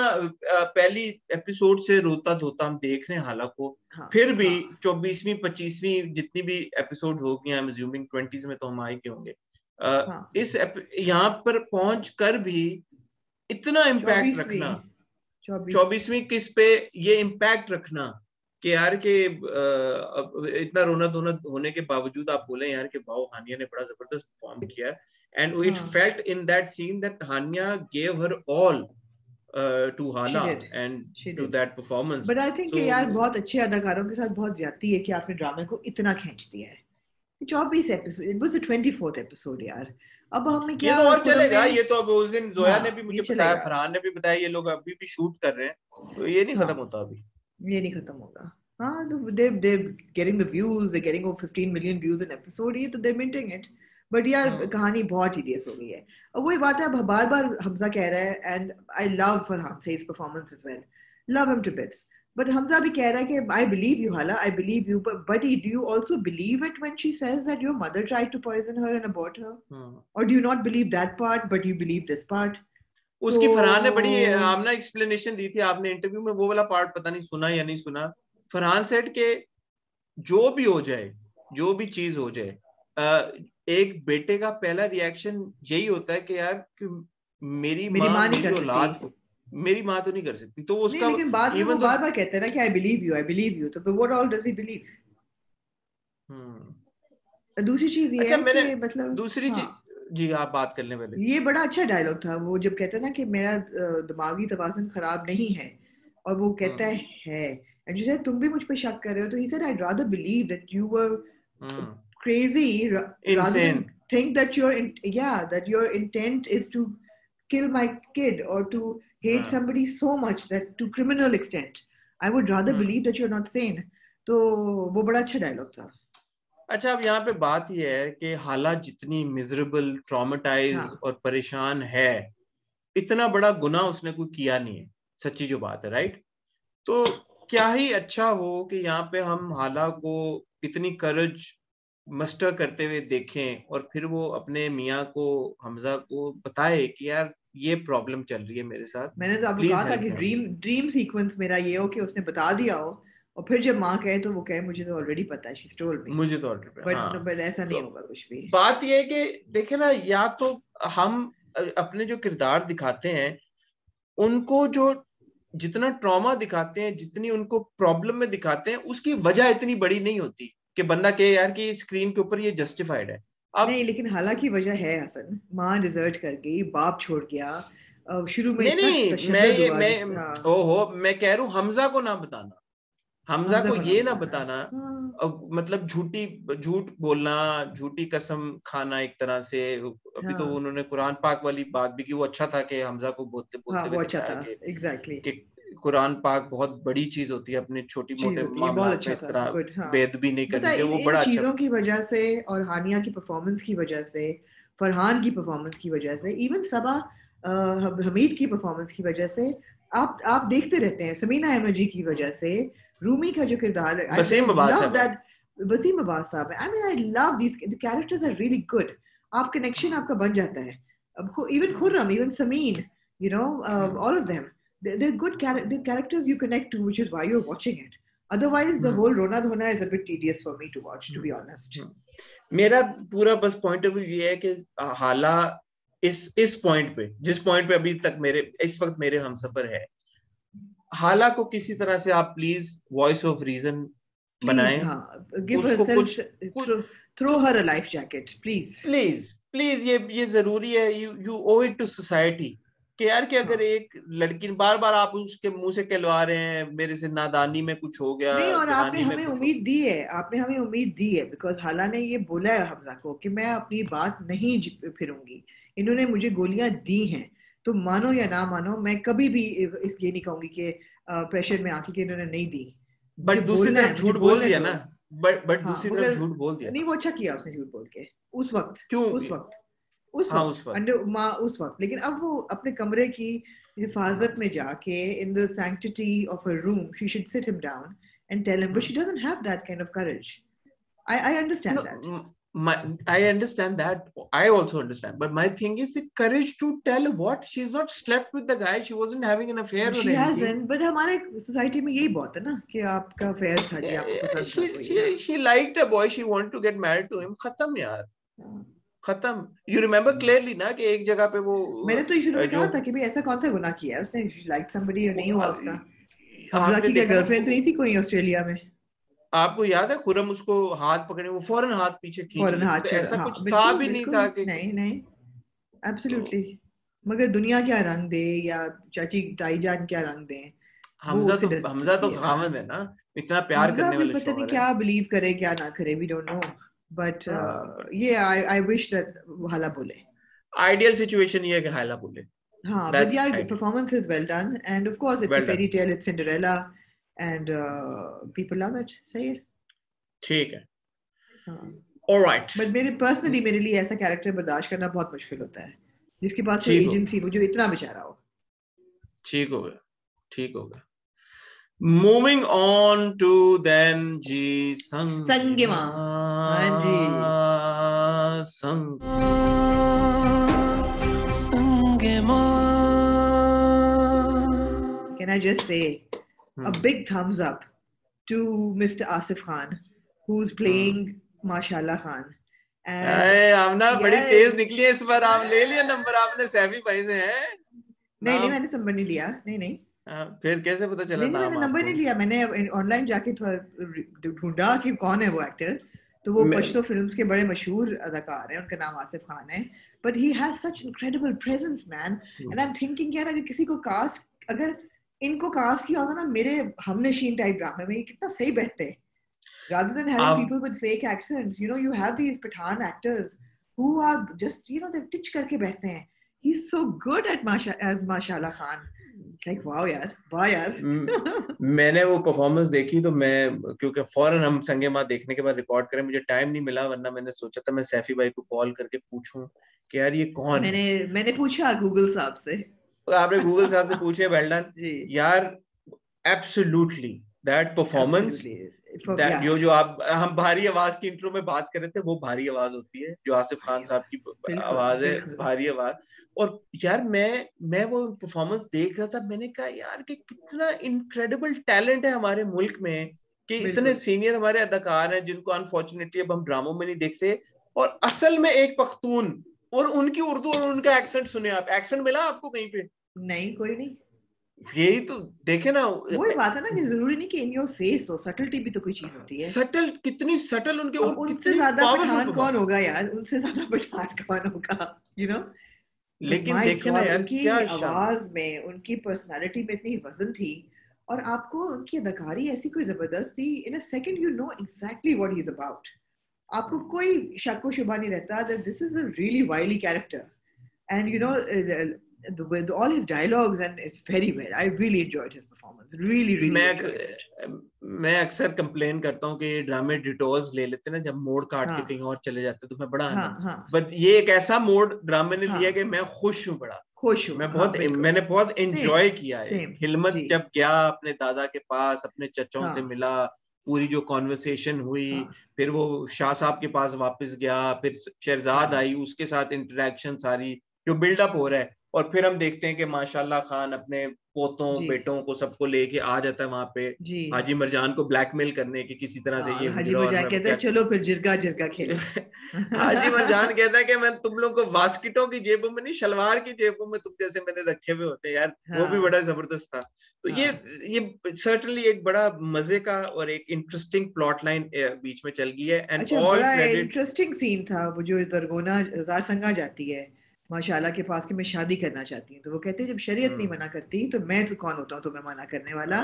पहली एपिसोड से रोता धोता हम देख रहे हैं हाला को, हाँ फिर भी हाँ 24वीं 25वीं जितनी भी एपिसोड होगी, आई एम अज्यूमिंग 20s में तो हम आए के होंगे, हाँ यहाँ पर पहुंच कर भी इतना इम्पैक्ट 24वीं रखना, 24 24वीं किस पे ये इम्पैक्ट रखना कि यार के इतना रोना धोना होने के बावजूद आप बोले यार कि वाओ हानिया ने बड़ा जबरदस्त परफॉर्म किया, एंड इट हाँ felt in that scene that Hania gave her all to she Hala did and she to did that performance. but I think कि So यार बहुत अच्छे अदाकारों के साथ बहुत ज्यादती है कि आपने ड्रामे को इतना खींच दिया है 24 episode it was the 24th episode यार अब हमें ये क्या तो और खुद चलेगा, हमने ये तो अब उस दिन जोया ने भी हाँ ये मुझे बताया, चलेगा फरहान ने भी बताया, ये लोग अभी भी शूट कर रहे हैं, तो ये नहीं हाँ खत्म होता अभी। ये नहीं खत्म होगा हाँ तो they getting the views they're getting over 15 million views an episode ये तो they're minting it बट यार कहानी बहुत टीडियस हो गई है अब वही बात है अब बार बार हमजा कह रहा है and I love Farhan's performance as well love him to bits but Hamza भी कह रहा है कि I believe you Hala I believe you but do you also believe it when she says that your mother tried to poison her and abort her और do you not believe that part but you believe this part उसकी फरहान ने बड़ी आमना explanation दी थी, आपने interview में वो वाला part पता नहीं सुना या नहीं सुना। फरहान सेड के जो भी हो जाए, जो भी चीज हो जाए, एक बेटे का पहला रिएक्शन यही होता है कि यार कि मेरी मेरी माँ नहीं मेरी कर औलाद सकती। को, मेरी माँ तो नहीं कर सकती, तो नहीं, उसका लेकिन बाद में वो इवन बार बार कहते हैं ना कि आई बिलीव यू, तो what all does he believe? दूसरी चीज ये अच्छा है मैंने कि मतलब दूसरी हाँ, चीज, जी आप बात करने वाले। ये बड़ा अच्छा डायलॉग था वो जब कहता है ना कि मेरा दिमागी तवाज़ुन खराब नहीं है, और वो कहता है एंड she said तुम भी मुझ पे शक कर रहे हो, तो he said I'd rather believe that you were crazy rather than insane, think that that your intent is to kill my kid or to hate somebody so much that to criminal extent. I would rather believe that you're not sane. तो वो बड़ा अच्छा dialogue था। अच्छा अब यहाँ पे बात यह है कि हालात जितनी मिजरेबल, ट्रॉमेटाइज हाँ और परेशान है, इतना बड़ा गुनाह उसने कोई किया नहीं है, सच्ची जो बात है, राइट? तो क्या ही अच्छा हो कि यहाँ पे हम हाला को इतनी करज मस्टर करते हुए देखें और फिर वो अपने मियाँ को, हमजा को बताए कि यार ये प्रॉब्लम चल रही है मेरे साथ, मैंने तो आपको प्लीज कहा था हेल्प कि मी। ड्रीम सीक्वेंस मेरा ये हो कि उसने बता दिया हो, और फिर जब माँ कहे तो वो कहे मुझे तो ऑलरेडी पता है, शी टोल्ड मी, मुझे तो ऑर्डर पे, हाँ। बट ऐसा नहीं तो होगा कुछ भी। बात ये है कि देखे ना, या तो हम अपने जो किरदार दिखाते हैं उनको जो जितना ट्रॉमा दिखाते हैं, जितनी उनको प्रॉब्लम में दिखाते हैं, उसकी वजह इतनी बड़ी नहीं होती कि बंदा कहे यार कि स्क्रीन के ऊपर ये जस्टिफाइड है। अब नहीं, लेकिन हालांकि वजह है हसन, माँ डिजर्ट कर गई, बाप छोड़ गया, शुरू में नहीं इतना नहीं, तशद्दुद हुआ जिस ओहो, मैं कह रहा हूँ हमजा को ना बताना, हमजा हमजा को को ना ये ना बताना। बताना। हाँ मतलब झूठ बोलना, झूठी कसम खाना एक तरह से। अभी तो हाँ उन्होंने कुरान पाक वाली बात भी की, वो अच्छा था कि हमजा को बोलते हाँ, बोलते हुए वो अच्छा दिखाया था, एग्जैक्टली कि कुरान पाक बहुत बड़ी चीज होती है, अपने छोटी चीज मोटे होती है, बहुत मामलात में अच्छा इस था, तरह गुड। हाँ, बेदबी नहीं बता करनी चाहिए, इन वो इन बड़ा अच्छा। चीजों की वजह से और हानिया की परफॉर्मेंस की वजह से, फरहान की परफॉर्मेंस की वजह से, इवन सबा हमीद की परफॉर्मेंस की वजह से आप देखते रहते हैं, समीना अहमद जी की वजह से, रूमी का जो किरदार, आई वसीम अब्बास लव साहब, दैट, वसीम अब्बास साहब, I mean I love these, the characters are really good, आप कनेक्शन आपका बन जाता है। अब even Khurram, even Sameen, you know, all of them, they're good they're characters you connect to, which is why you're watching it. Otherwise, the whole Rona Dhona is a bit tedious for me to watch, to be honest. मेरा पूरा बस point of view ये है कि हाला इस point पे, जिस पॉइंट पे अभी तक मेरे इस वक्त मेरे हमसफर है, हाला को किसी तरह से आप please voice of reason Please, बनाएं, give उसको herself, कुछ throw her a life jacket, please. Please please, ये जरूरी है, you owe it to society कि यार कि अगर एक लड़की बार बार आप उसके मुंह से कहलवा रहे हैं मेरे से नादानी में कुछ हो गया, नहीं, और आपने जवानी में हमें कुछ हो। उम्मीद दी है, आपने हमें उम्मीद दी है, बिकॉज हाला ने ये बोला है हमजा को कि मैं अपनी बात नहीं फिरूंगी, इन्होंने मुझे गोलियां दी हैं, तो मानो या ना मानो, मैं कभी भी इस ये नहीं कहूंगी कि प्रेशर में आके कि इन्होंने नहीं दी, मुझे बट दूसरी बोलना है, तरफ मुझे झूठ बोल बोलने दिया दो। ना, बट हाँ, दूसरी तरफ मगर झूठ बोल दिया नहीं, ना वो उसने। अच्छा किया उसने झूठ बोल के, उस वक्त क्यों? उस वक्त उस हाँ वक्त उस वक्त, अंडर माँ उस वक्त, लेकिन अब वो अपने कमरे की हिफाजत में जाके, in the sanctity of a room, she should seat him down and tell him, but she doesn't have that kind of courage. I understand that. I understand that. I also understand. But my thing is the courage to tell what? She's not slept with the guy. She wasn't having an affair or She anything. hasn't, but हमारे society में यही बहुत है ना कि आपका affair था जी, आपको पसंद था कोई। She liked a boy. She wanted to get married to him. खत्म यार, खत्म। You remember clearly ना कि एक जगह पे वो मैंने तो शुरू में जो कहा था कि भाई ऐसा कौन सा गुनाह किया है उसने, लाइक समबडी नहीं हुआ उसका। हमजा आपने की क्या देखा ना, गर्लफ्रेंड नहीं थी कोई ऑस्ट्रेलिया में? आपको याद है खुरम उसको हाथ पकड़े, वो फौरन हाथ पीछे खींच फौरन लेती, हाथ तो छोड़ा, ऐसा हाँ कुछ था बिल्कुल भी नहीं बिल्कुल, था कि नहीं नहीं, तो एब्सोल्युटली। मगर दुनिया क्या रंग दे, या चाची ताई जान क्या रंग दे, वो उससे हमजा तो डरती है ना। खामद है ना, इतना प्यार हमजा करने भी वाले पता नहीं शौहर है। क्या बिलीव करे क्या ना करे, वी डोंट नो, बट हाँ, ये आई विश दैट हाला बोले। आइडियल सिचुएशन ये है कि हाला बोले, हाँ, but that's yeah, ideal, performance is well done, and of course it's a well done, fairy tale, it's Cinderella, and people love it. Say it. ठीक है, हाँ, ऑलराइट, but मेरे लिए ऐसा कैरेक्टर बर्दाश्त करना बहुत मुश्किल होता है, जिसके पास कोई ठीक हो एजेंसी हो, जो इतना बेचारा हो। ठीक हो गया, ठीक हो गया। मूविंग ऑन टू देन जी संगिमा, हाँ जी, संगिमा। can I just say a big thumbs up to Mr. Asif Khan, who's playing Mashallah Khan, आमना बड़ी तेज निकली है इस बार। आप ले लिया नंबर आपने सैफी भाई से है? नहीं मैंने नंबर नहीं लिया। नहीं फिर कैसे पता चला नाम मैंने नंबर नहीं लिया। मैंने ऑनलाइन जाके थोड़ा ढूंढा कि कौन है वो एक्टर। तो वो पश्तो फिल्म्स के बड़े मशहूर अदाकार हैं, उनका नाम आसिफ खान है। But he has such incredible presence man. And I am thinking यार अगर किसी को कास्ट, अगर इनको कास्ट किया होगा ना मेरे हमनशीन टाइप ड्रामे में, ये कितना सही बैठते। rather than having people with fake accents, you know, you have these Pathan actors who are just, you know, they teach करके बैठते हैं. He's so good at माशाल्लाह खान. It's like wow यार, वाह यार. मैंने वो परफॉर्मेंस देखी तो मैं, क्योंकि फौरन हम संगे माँ देखने के बाद रिकॉर्ड करें, मुझे टाइम नहीं मिला, वरना मैंने सोचा था मैं सैफी भाई को कॉल करके पूछूं कि यार ये कौन है. मैंने पूछा गूगल साहब से. आपने गूगल साहब से पूछे? वेल डन यार. एब्सोल्युटली दैट परफॉर्मेंस, जो आप हम भारी आवाज की इंट्रो में बात कर रहे थे, वो भारी आवाज होती है जो आसिफ खान साहब की आवाज है, भारी आवाज. और यार मैं वो परफॉर्मेंस देख रहा था, मैंने कहा यार कि कितना इनक्रेडिबल टैलेंट है हमारे मुल्क में कि इतने सीनियर हमारे अदाकार हैं जिनको अनफॉर्चुनेटली अब हम ड्रामों में नहीं देखते. और असल में एक पख्तून और उनकी उर्दू और उनका एक्सेंट सुने आप. एक्सेंट मिला आपको कहीं पे? नहीं, कोई नहीं. यही तो देखे ना, वही बात है ना कि जरूरी नहीं कि इन योर फेस हो, सटलिटी भी तो कोई चीज होती है. सटल, कितनी सटल उनके. और उनसे ज्यादा पठान कौन होगा यार, उनसे ज्यादा पठान कौन होगा, यू नो. लेकिन देखिए ना यार, उनकी आवाज में, उनकी पर्सनालिटी में इतनी वजन थी, और आपको उनकी अदाकारी ऐसी कोई जबरदस्त थी. In a second you know exactly what he is about. आपको कोई शक व शुबा नहीं रहता that this is a really wily character, and you know with all his dialogues, and it's very well. I really enjoyed his performance. Really मैं अक्सर complain करता हूँ कि ये ड्रामे डिटोर्स ले लेते ना, जब मोड़ काट के कहीं और चले जाते तो मैं बड़ा बट ये एक ऐसा मोड़ ड्रामे ने लिया कि मैं खुश हूँ, बड़ा खुश हूँ. मैंने बहुत एंजॉय किया है. हिलमत जब गया अपने दादा के पास, अपने चचों से मिला, पूरी जो कॉन्वर्सेशन हुई, फिर वो शाह साहब के पास वापस गया, फिर शहजाद आई, उसके साथ इंटरेक्शन सारी जो बिल्डअप हो रहा है, और फिर हम देखते हैं कि माशाल्लाह खान अपने पोतों बेटों को सबको लेके आ जाता है वहां पे हाजी मरजान को ब्लैकमेल करने की किसी तरह से. ये हाजी मरजान कहता है चलो फिर जिरगा खेले. हाजी मरजान कहता है कि मैं तुम लोग को वास्किटों की जेबों में नहीं, शलवार की जेबों में तुम जैसे मैंने रखे हुए होते हैं यार. वो भी बड़ा जबरदस्त था. तो ये सर्टेनली एक बड़ा मजे का और एक इंटरेस्टिंग प्लॉट लाइन बीच में चल गई है. And all credit. Interesting scene था वो जो दरगोना जार संगा जाती है माशाल्लाह के पास कि मैं शादी करना चाहती हूँ, तो वो कहते हैं जब शरीयत नहीं मना करती तो मैं तो कौन होता हूँ तो मैं मना करने वाला.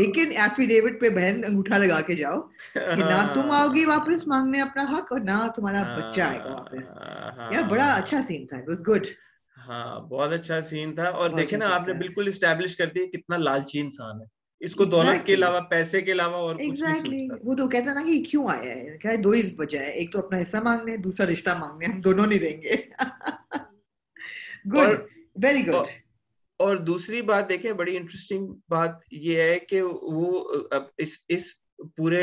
लेकिन एफिडेविट पे बहन अंगूठा लगा के जाओ कि ना तुम आओगी वापस मांगने अपना हक और ना तुम्हारा बच्चा आएगा वापस. यार बड़ा अच्छा सीन था. It was good. हाँ, बहुत अच्छा सीन था. और देखे ना आपने बिल्कुल इस्टेब्लिश कर दिया कितना लालची इंसान है. इसको दौलत के अलावा, पैसे के अलावा और कुछ नहीं सोचता. वो तो कहता ना कि क्यों आया है, क्या दो ही वजह है, एक तो अपना हिस्सा मांगने, दूसरा रिश्ता मांगने. हम दोनों नहीं देंगे. Good, very good. और दूसरी बात देखें, बड़ी इंटरेस्टिंग बात ये है कि वो इस पूरे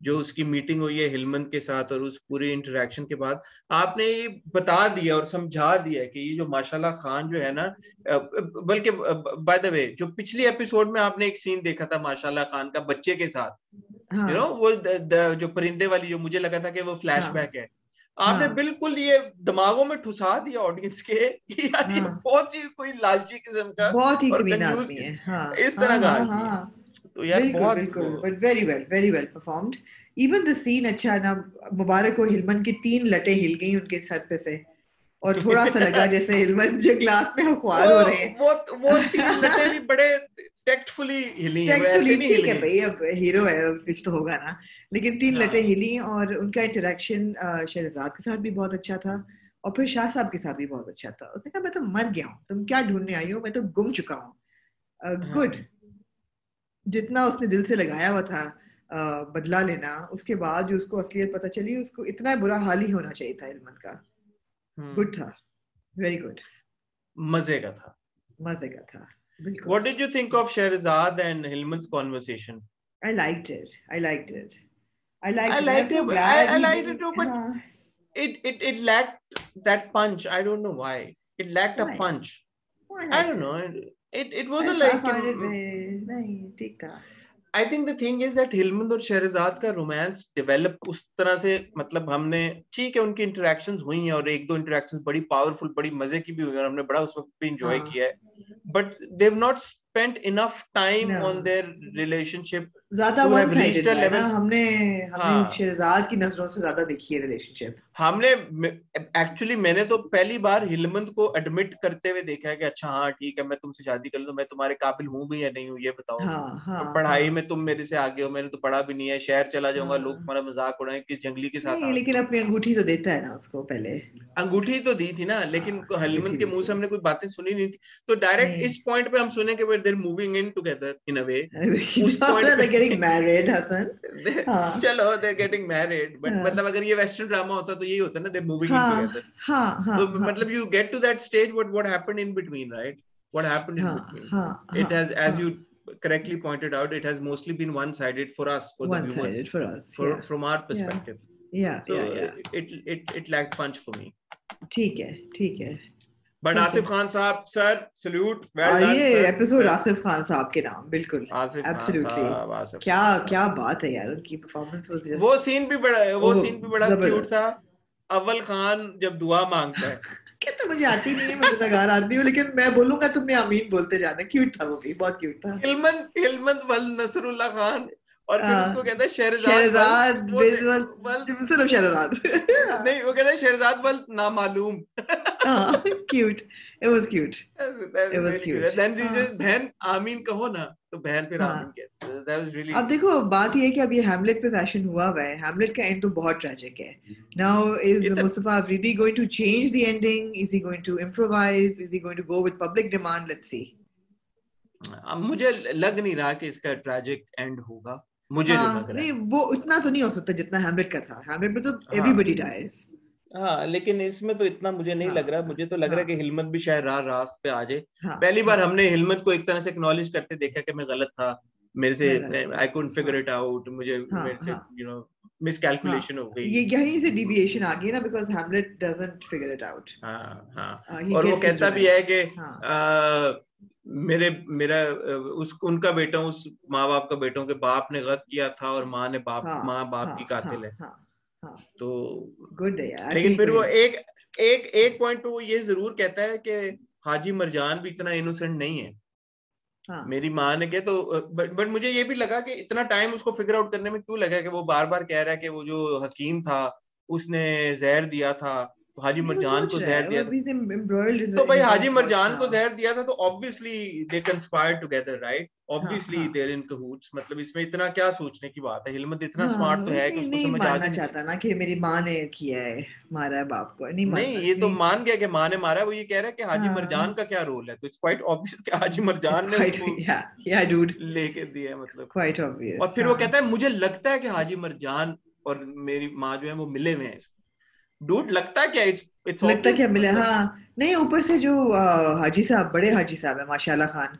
जो उसकी मीटिंग हुई है हिलमंद के साथ, और उस पूरे इंटरेक्शन के बाद आपने ये बता दिया और समझा दिया कि ये जो माशाल्लाह खान जो है ना, बल्कि बाय द वे जो पिछली एपिसोड में आपने एक सीन देखा था माशाल्लाह खान का बच्चे के साथ, यू नो, वो जो परिंदे वाली, जो मुझे लगा था कि वो फ्लैशबैक है, आपने बिल्कुल ये दिमागों में ठुसा दिया ऑडियंस के यार ये बहुत ही कोई लालची किस्म का, बहुत ही कंजूस है. इस तरह का आदमी. तो यार बहुत but very well performed. Even the scene अच्छा ना, मुबारक हो हिलमन की 3 लटें हिल गई उनके सर पे से, और थोड़ा सा लगा जैसे हिलमन जो ग्लास में ख्वार हो रहे हैं. वो 3 लटें भी बड़े टेक्टफुली हिली हैं. वैसे नहीं हिली. ठीक है भाई, अब हीरो है कुछ तो होगा ना, लेकिन 3 लटें हिली. और उनका इंटरेक्शन शहजाद के साथ भी बहुत अच्छा था, और फिर शाह साहब के साथ भी बहुत अच्छा था. उसने कहा मैं तो मर गया हूँ, तुम क्या ढूंढने आई हो, मैं तो गुम चुका हूँ. गुड. जितना उसने दिल से लगाया हुआ था बदला लेना, उसके बाद जो उसको असलियत पता चली, उसको इतना बुरा हाल ही होना चाहिए था हिलमन का. गुड था, वेरी गुड. मजे का था. What did you think of Shahrazad and Hilman's conversation? I liked it. I liked it too, but it lacked that punch. I don't know why. It lacked a punch. I don't know. It wasn't like I think the thing is that Hilmand और शहरजाद का romance develop उस तरह से, मतलब हमने ठीक है उनकी इंटरेक्शंस हुई हैं और एक दो इंटरेक्शंस बड़ी पावरफुल बड़ी मजे की भी हुई और हमने बड़ा उस वक्त भी एंजॉय किया है, but they have not spent enough time on their relationship ज्यादा too one have reached sided a है ना, लेवल। हमने हाँ शहरजाद की नजरों से ज्यादा देखी है रिलेशनशिप। हमने एक्चुअली मैंने तो पहली बार हिलमंद को एडमिट करते हुए देखा है कि अच्छा हाँ ठीक है मैं तुमसे शादी कर लूं, मैं तुम्हारे काबिल हूँ भी या नहीं हूँ ये बताओ, हाँ हाँ पढ़ाई हाँ में तुम मेरे से आगे हो, मैंने तो पढ़ा भी नहीं है, शहर चला जाऊंगा लोग हाँ। तुम्हारा मजाक उड़ाएं किस जंगली के साथ नहीं आ लेकिन गए। अपनी अंगूठी तो देता है ना उसको पहले। अंगूठी तो दी थी ना, लेकिन हाँ हिलमंद अंगूठी के दी मुंह थी। से हमने कोई बातें सुनी नहीं थी, तो डायरेक्ट नहीं इस पॉइंट पे हम सुने कि they're moving in together in a way, उस पॉइंट they're getting पे married हसन। हाँ चलो दे गेटिंग मैरिड, बट हाँ मतलब अगर ये वेस्टर्न ड्रामा होता तो यही होता ना, दे मूविंग इन हाँ टुगेदर। हाँ हाँ तो हाँ मतलब you get to that stage, what happened in between, right? What happened in हाँ between? हाँ It हाँ has, as हाँ you correctly pointed out, it has mostly been one-sided for us, for the one viewers, sided for us, for yeah from our yeah perspective. yeah So yeah yeah it lacked punch for me. ठीक है ठीक है But ठीक है। Asif Khan साहब, sir, salute, well done, ये sir. Episode Asif Khan साहब के नाम, बिल्कुल Asif Khan एब्सोल्युटली। साहब, Asif क्या Khan क्या साहब. बात है यार, उनकी परफॉर्मेंस वाज वो जस्ट सीन भी बड़ा, वो ओह सीन भी बड़ा क्यूट था. जबरदस्त। अव्वल खान जब दुआ मांगता है. कहता मुझे आती नहीं है, मैं गुनहगार आदमी हूँ, लेकिन मैं बोलूंगा तुमने आमीन बोलते जाना। क्यूट था वो भी, बहुत क्यूट था। हिलमंद वल नसरुल्ला खान, और फिर उसको कहता है शहरजाद वल, शहरजाद वो बिल्कुल, वल सिर्फ शहरजाद। नहीं वो कहता है शहरजाद वल नामालूम. हाँ cute, it was cute, That it was was really cute. cute. Then she हाँ says, बहन आमीन कहो ना, तो बहन फिर आमीन हाँ। कहती है. That was really अब देखो बात ये है कि अब ये हैमलेट पे फैशन हुआ हुआ है, हैमलेट का एंड तो बहुत ट्रेजिक है। नाउ इज इतना. Mustafa Afridi going to change the ending, is he going to improvise, is he going to go with public demand? Let's see. अब मुझे लग नहीं रहा कि इसका ट्रैजिक एंड होगा, मुझे जो लग हाँ रहा नहीं है. वो उतना तो नहीं हो सकता जितना हैमलेट का था। हैमलेट में तो हाँ एवरीबॉडी डाइज। हाँ, लेकिन इसमें तो इतना मुझे नहीं लग रहा. हाँ मुझे तो लग रहा है कि हाँ हिलमत भी शायद रास पे आ जाए. हाँ पहली बार हाँ हमने हिलमत को एक तरह से एक्नॉलेज करते देखा कि मैं गलत था, मेरे से मैं गलत था। आई कुडंट फिगर हाँ इट आउट, मुझे हाँ मेरे से हाँ हाँ मिसकैलकुलेशन हो गई. ये यहीं से डिविएशन आ गई ना, because Hamlet doesn't figure it out, हाँ हाँ. ही और वो गेट्स हिज कहता भी है रिवेंज। कि हाँ मेरा उस उनका बेटा, उस माँ बाप का बेटों के बाप ने गलत किया था और हाँ माँ बाप हाँ की हाँ कातिल है. हाँ हाँ तो गुड है यार, लेकिन ठीक फिर वो है। एक एक एक पॉइंट पे वो ये जरूर कहता है कि हाजी मरजान भी इतना इनोसेंट नहीं है. हाँ मेरी माँ ने कहा तो बट मुझे ये भी लगा कि इतना टाइम उसको फिगर आउट करने में क्यों लगा कि वो बार बार कह रहा है कि वो जो हकीम था उसने जहर दिया था, तो हाजी नहीं वो मरजान सोच को रहा जहर है, वो दिया था. अभी से एम्ब्रॉयल्ड तो इन भाई हिज ओन हाजी थॉट्स मरजान को नाउ। जहर दिया था तो obviously they conspired together, right? हाँ ऑब्वियसली हाँ देयर इन कहूट्स. मतलब इसमें इतना क्या सोचने की बात है? हिलमत इतना हाँ स्मार्ट तो वही है कि नहीं उसको नहीं समझ आ मानना जानी चाहिए. चाहता ना कि मेरी माँ ने किया है, मारा है बाप को, नहीं नहीं, मानना ये तो नहीं। मान गया कि माँ ने मारा है, वो ये कह रहा है कि हाजी मरजान हाँ का क्या रोल है, तो इट्स क्वाइट ऑब्वियस कि हाजी इट्स मरजान ने क्वाइट उसको या डूड, लेके दिया है, मतलब. क्वाइट और ऑब्वियस। फिर वो हाँ कहता है मुझे लगता है कि हाजी मरजान और मेरी माँ जो है वो मिले हुए हैं. डूड लगता क्या? इट्स लगता क्या ऑब्वियस, मिला, मतलब. हाँ नहीं ऊपर से जो हाजी साहब, बड़े हाजी साहब है माशाल्लाह खान,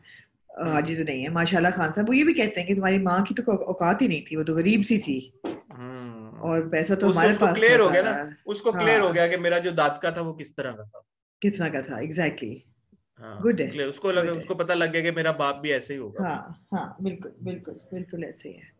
हाजी तो नहीं है माशाल्लाह खान साहब, वो ये भी कहते हैं कि तुम्हारी माँ की तो औकात ही नहीं थी, वो तो गरीब सी थी और पैसा तो हमारे उसको पास था क्लियर हो गया सारा। ना, उसको क्लियर हो हाँ गया कि मेरा जो दादका था वो किस तरह का था. कितना का था एग्जैक्टली। हाँ गुड उसको है क्लियर, उसको लगा, गुड है। उसको पता लग गया कि मेरा बाप भी ऐसे ही होगा. हाँ हाँ बिल्कुल बिल्कुल बिल्कुल ऐसे ही है।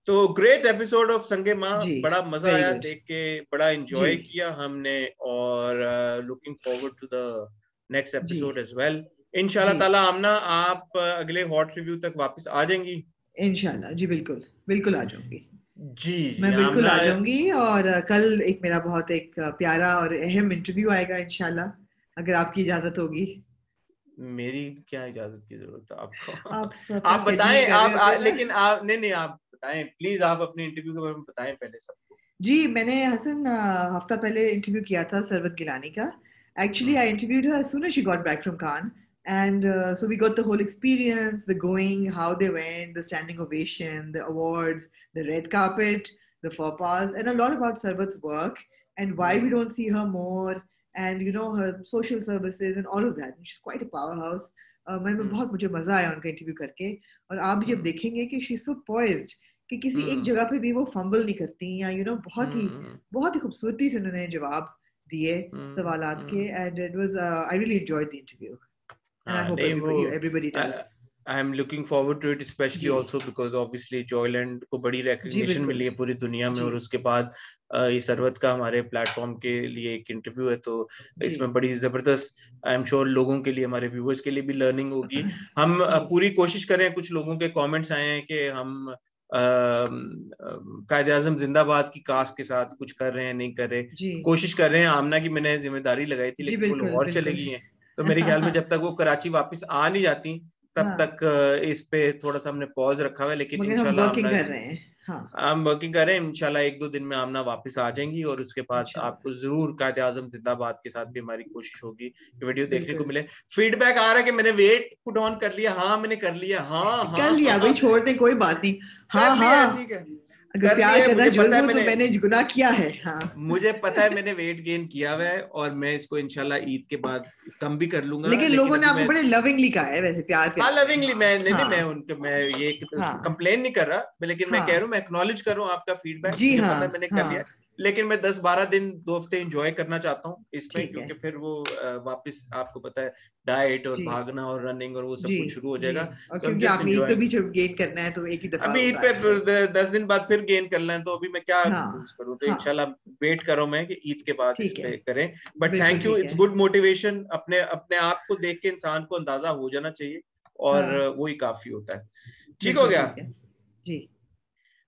तो ग्रेट एपिसोड ऑफ संगे माँ, जी बड़ा मजा वेरी आया गुड। देख के, बड़ा जी एंजॉय किया हमने, और looking forward to the next जी एपिसोड एज वेल. इंशाल्लाह जी ताला आमना आप अगले हॉट रिव्यू तक वापस आ जाएंगी. इंशाल्लाह जी, बिल्कुल बिल्कुल आ जाऊंगी, जी जी मैं बिल्कुल आमना. आ जाऊंगी। और कल एक मेरा बहुत एक प्यारा और अहम इंटरव्यू आएगा इंशाल्लाह, अगर आपकी इजाजत होगी। मेरी क्या इजाजत की जरूरत है आपको? आप अपना आप स्केड्यूलिंग बताएं, कर रहे आप होते हैं ना। लेकिन आप नहीं नहीं आप बताएं प्लीज, आप अपने इंटरव्यू के बारे में बताएं पहले सबको. जी मैंने हसन हफ्ता पहले इंटरव्यू किया था सरवत गिलानी का। Actually, I hmm. interviewed her as soon as she got back from Cannes. And so we got the whole experience, the going, how they went, the standing ovation, the awards, the red carpet, the faux pas, and a lot about Sarvat's work and why we don't see her more, and you know her social services and all of that. And she's quite a powerhouse. मुझे मजा आया उनका interview करके। और आप भी जब देखेंगे कि शी इज सो पॉइज्ड कि किसी एक जगह पे भी वो फंबल नहीं करती, या यू नो बहुत ही खूबसूरती से उन्होंने जवाब दिए सवालात के। And it was I really enjoyed the interview and I हाँ होप नहीं वो everybody does. I am looking forward to it specially जी ऑल्सो बिकॉज ऑब्वियसली जॉयलैंड को बड़ी जी रिकग्निशन बिल्कुल मिली है पूरी दुनिया में, जी और उसके बाद ये सरवत का हमारे प्लेटफॉर्म के लिए एक इंटरव्यू है, तो जी इसमें बड़ी जबरदस्त, आई एम श्योर लोगों के लिए, हमारे व्यूअर्स के लिए भी लर्निंग होगी। हम जी पूरी कोशिश करें, कुछ लोगों के कमेंट्स आए हैं कि हम कायदे आजम जिंदाबाद की कास्ट के साथ कुछ कर रहे हैं, नहीं कर रहे, जी तो कोशिश कर रहे हैं। आमना की मैंने जिम्मेदारी लगाई थी, जी लेकिन वो बिल्कुल लाहौर चले बिल्कुल गई हैं, तो मेरे ख्याल में जब तक वो कराची वापस आ नहीं जाती तब हाँ तक इस पे थोड़ा सा हमने पॉज रखा हुआ है, लेकिन मगर हम इंशाल्लाह वर्किंग आमना, कर रहे हैं हाँ हम वर्किंग कर रहे हैं, इंशाल्लाह 1-2 दिन में आमना वापस आ जाएंगी, और उसके बाद इंशाल्लाह आपको जरूर कायदे आजम जिंदाबाद के साथ भी हमारी कोशिश होगी कि वीडियो देखने को बिल्कुल मिले। फीडबैक आ रहा है कि मैंने वेट पुट ऑन कर लिया, हाँ मैंने कर लिया, हाँ कर हाँ लिया भाई, हाँ छोड़ दे कोई बात नहीं। हाँ कर लिया है, हाँ, ठीक है, अगर कर प्यार लिया है, करना मुझे पता जुर्म है, हो तो मैंने गुनाह किया है हाँ मुझे पता है मैंने वेट गेन किया हुआ है, और मैं इसको इंशाल्लाह ईद के बाद कम भी कर लूंगा, लेकिन लेकिन लोगों ने अभी आपको मैं, बड़े लविंगली कहा है वैसे, प्यार हाँ प्यार में लविंगली, हाँ मैं नहीं नहीं, मैं हाँ उनके, मैं ये हाँ कंप्लेन नहीं कर रहा, लेकिन मैं कह रहा हाँ हूँ, मैं एक्नॉलेज कर रहा हूँ आपका फीडबैक, जी मुझे हाँ पता है मैंने कर लिया है, हाँ लेकिन मैं 10-12 दिन 2 हफ्ते एंजॉय करना चाहता हूँ इसमें, ठीक है क्योंकि फिर वो वापस आपको पता है डाइट और जी भागना और रनिंग और वो सब जी कुछ शुरू हो जी, जाएगा, और सो आई एम क्योंकि जस्ट आपने ईद पे एंजॉयिंग। भी गेट करना है तो एक ही दफा अभी ईद होता पे है फिर 10 दिन बाद फिर गेन करना है, तो अभी मैं क्या हाँ लूज करूँ, तो हाँ इंशाल्लाह वेट कर रहा हूँ मैं कि ईद के बाद इस ठीक है पे करें। बट बिल्कुल थैंक यू, ठीक इट्स है गुड मोटिवेशन, अपने अपने आप को देख के इंसान को अंदाजा हो जाना चाहिए, और हाँ वही काफी होता है। ठीक हो बिल्कुल गया। ठीक है जी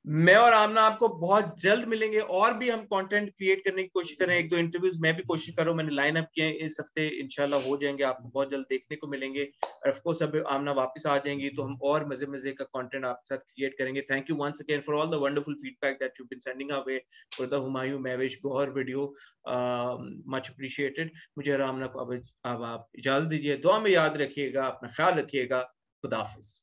मैं और आमना आपको बहुत जल्द मिलेंगे, और भी हम कंटेंट क्रिएट करने की कोशिश करें, 1-2 इंटरव्यूज मैं भी कोशिश कर रहा हूं, मैंने लाइन अप किए हैं, इस हफ्ते इंशाल्लाह हो जाएंगे, आपको बहुत जल्द देखने को मिलेंगे, और ऑफ कोर्स अब आमना वापस आ जाएंगी तो हम और मजे मजे का कंटेंट आपके साथ क्रिएट करेंगे। Thank you once again for all the wonderful feedback that you been sending our way for the Humayun Mahwesh Gauhar video, much appreciated. मुझे और आमना को अब आप इजाजत दीजिए, दुआ में याद रखिएगा, अपना ख्याल रखिएगा, खुदा हाफिज।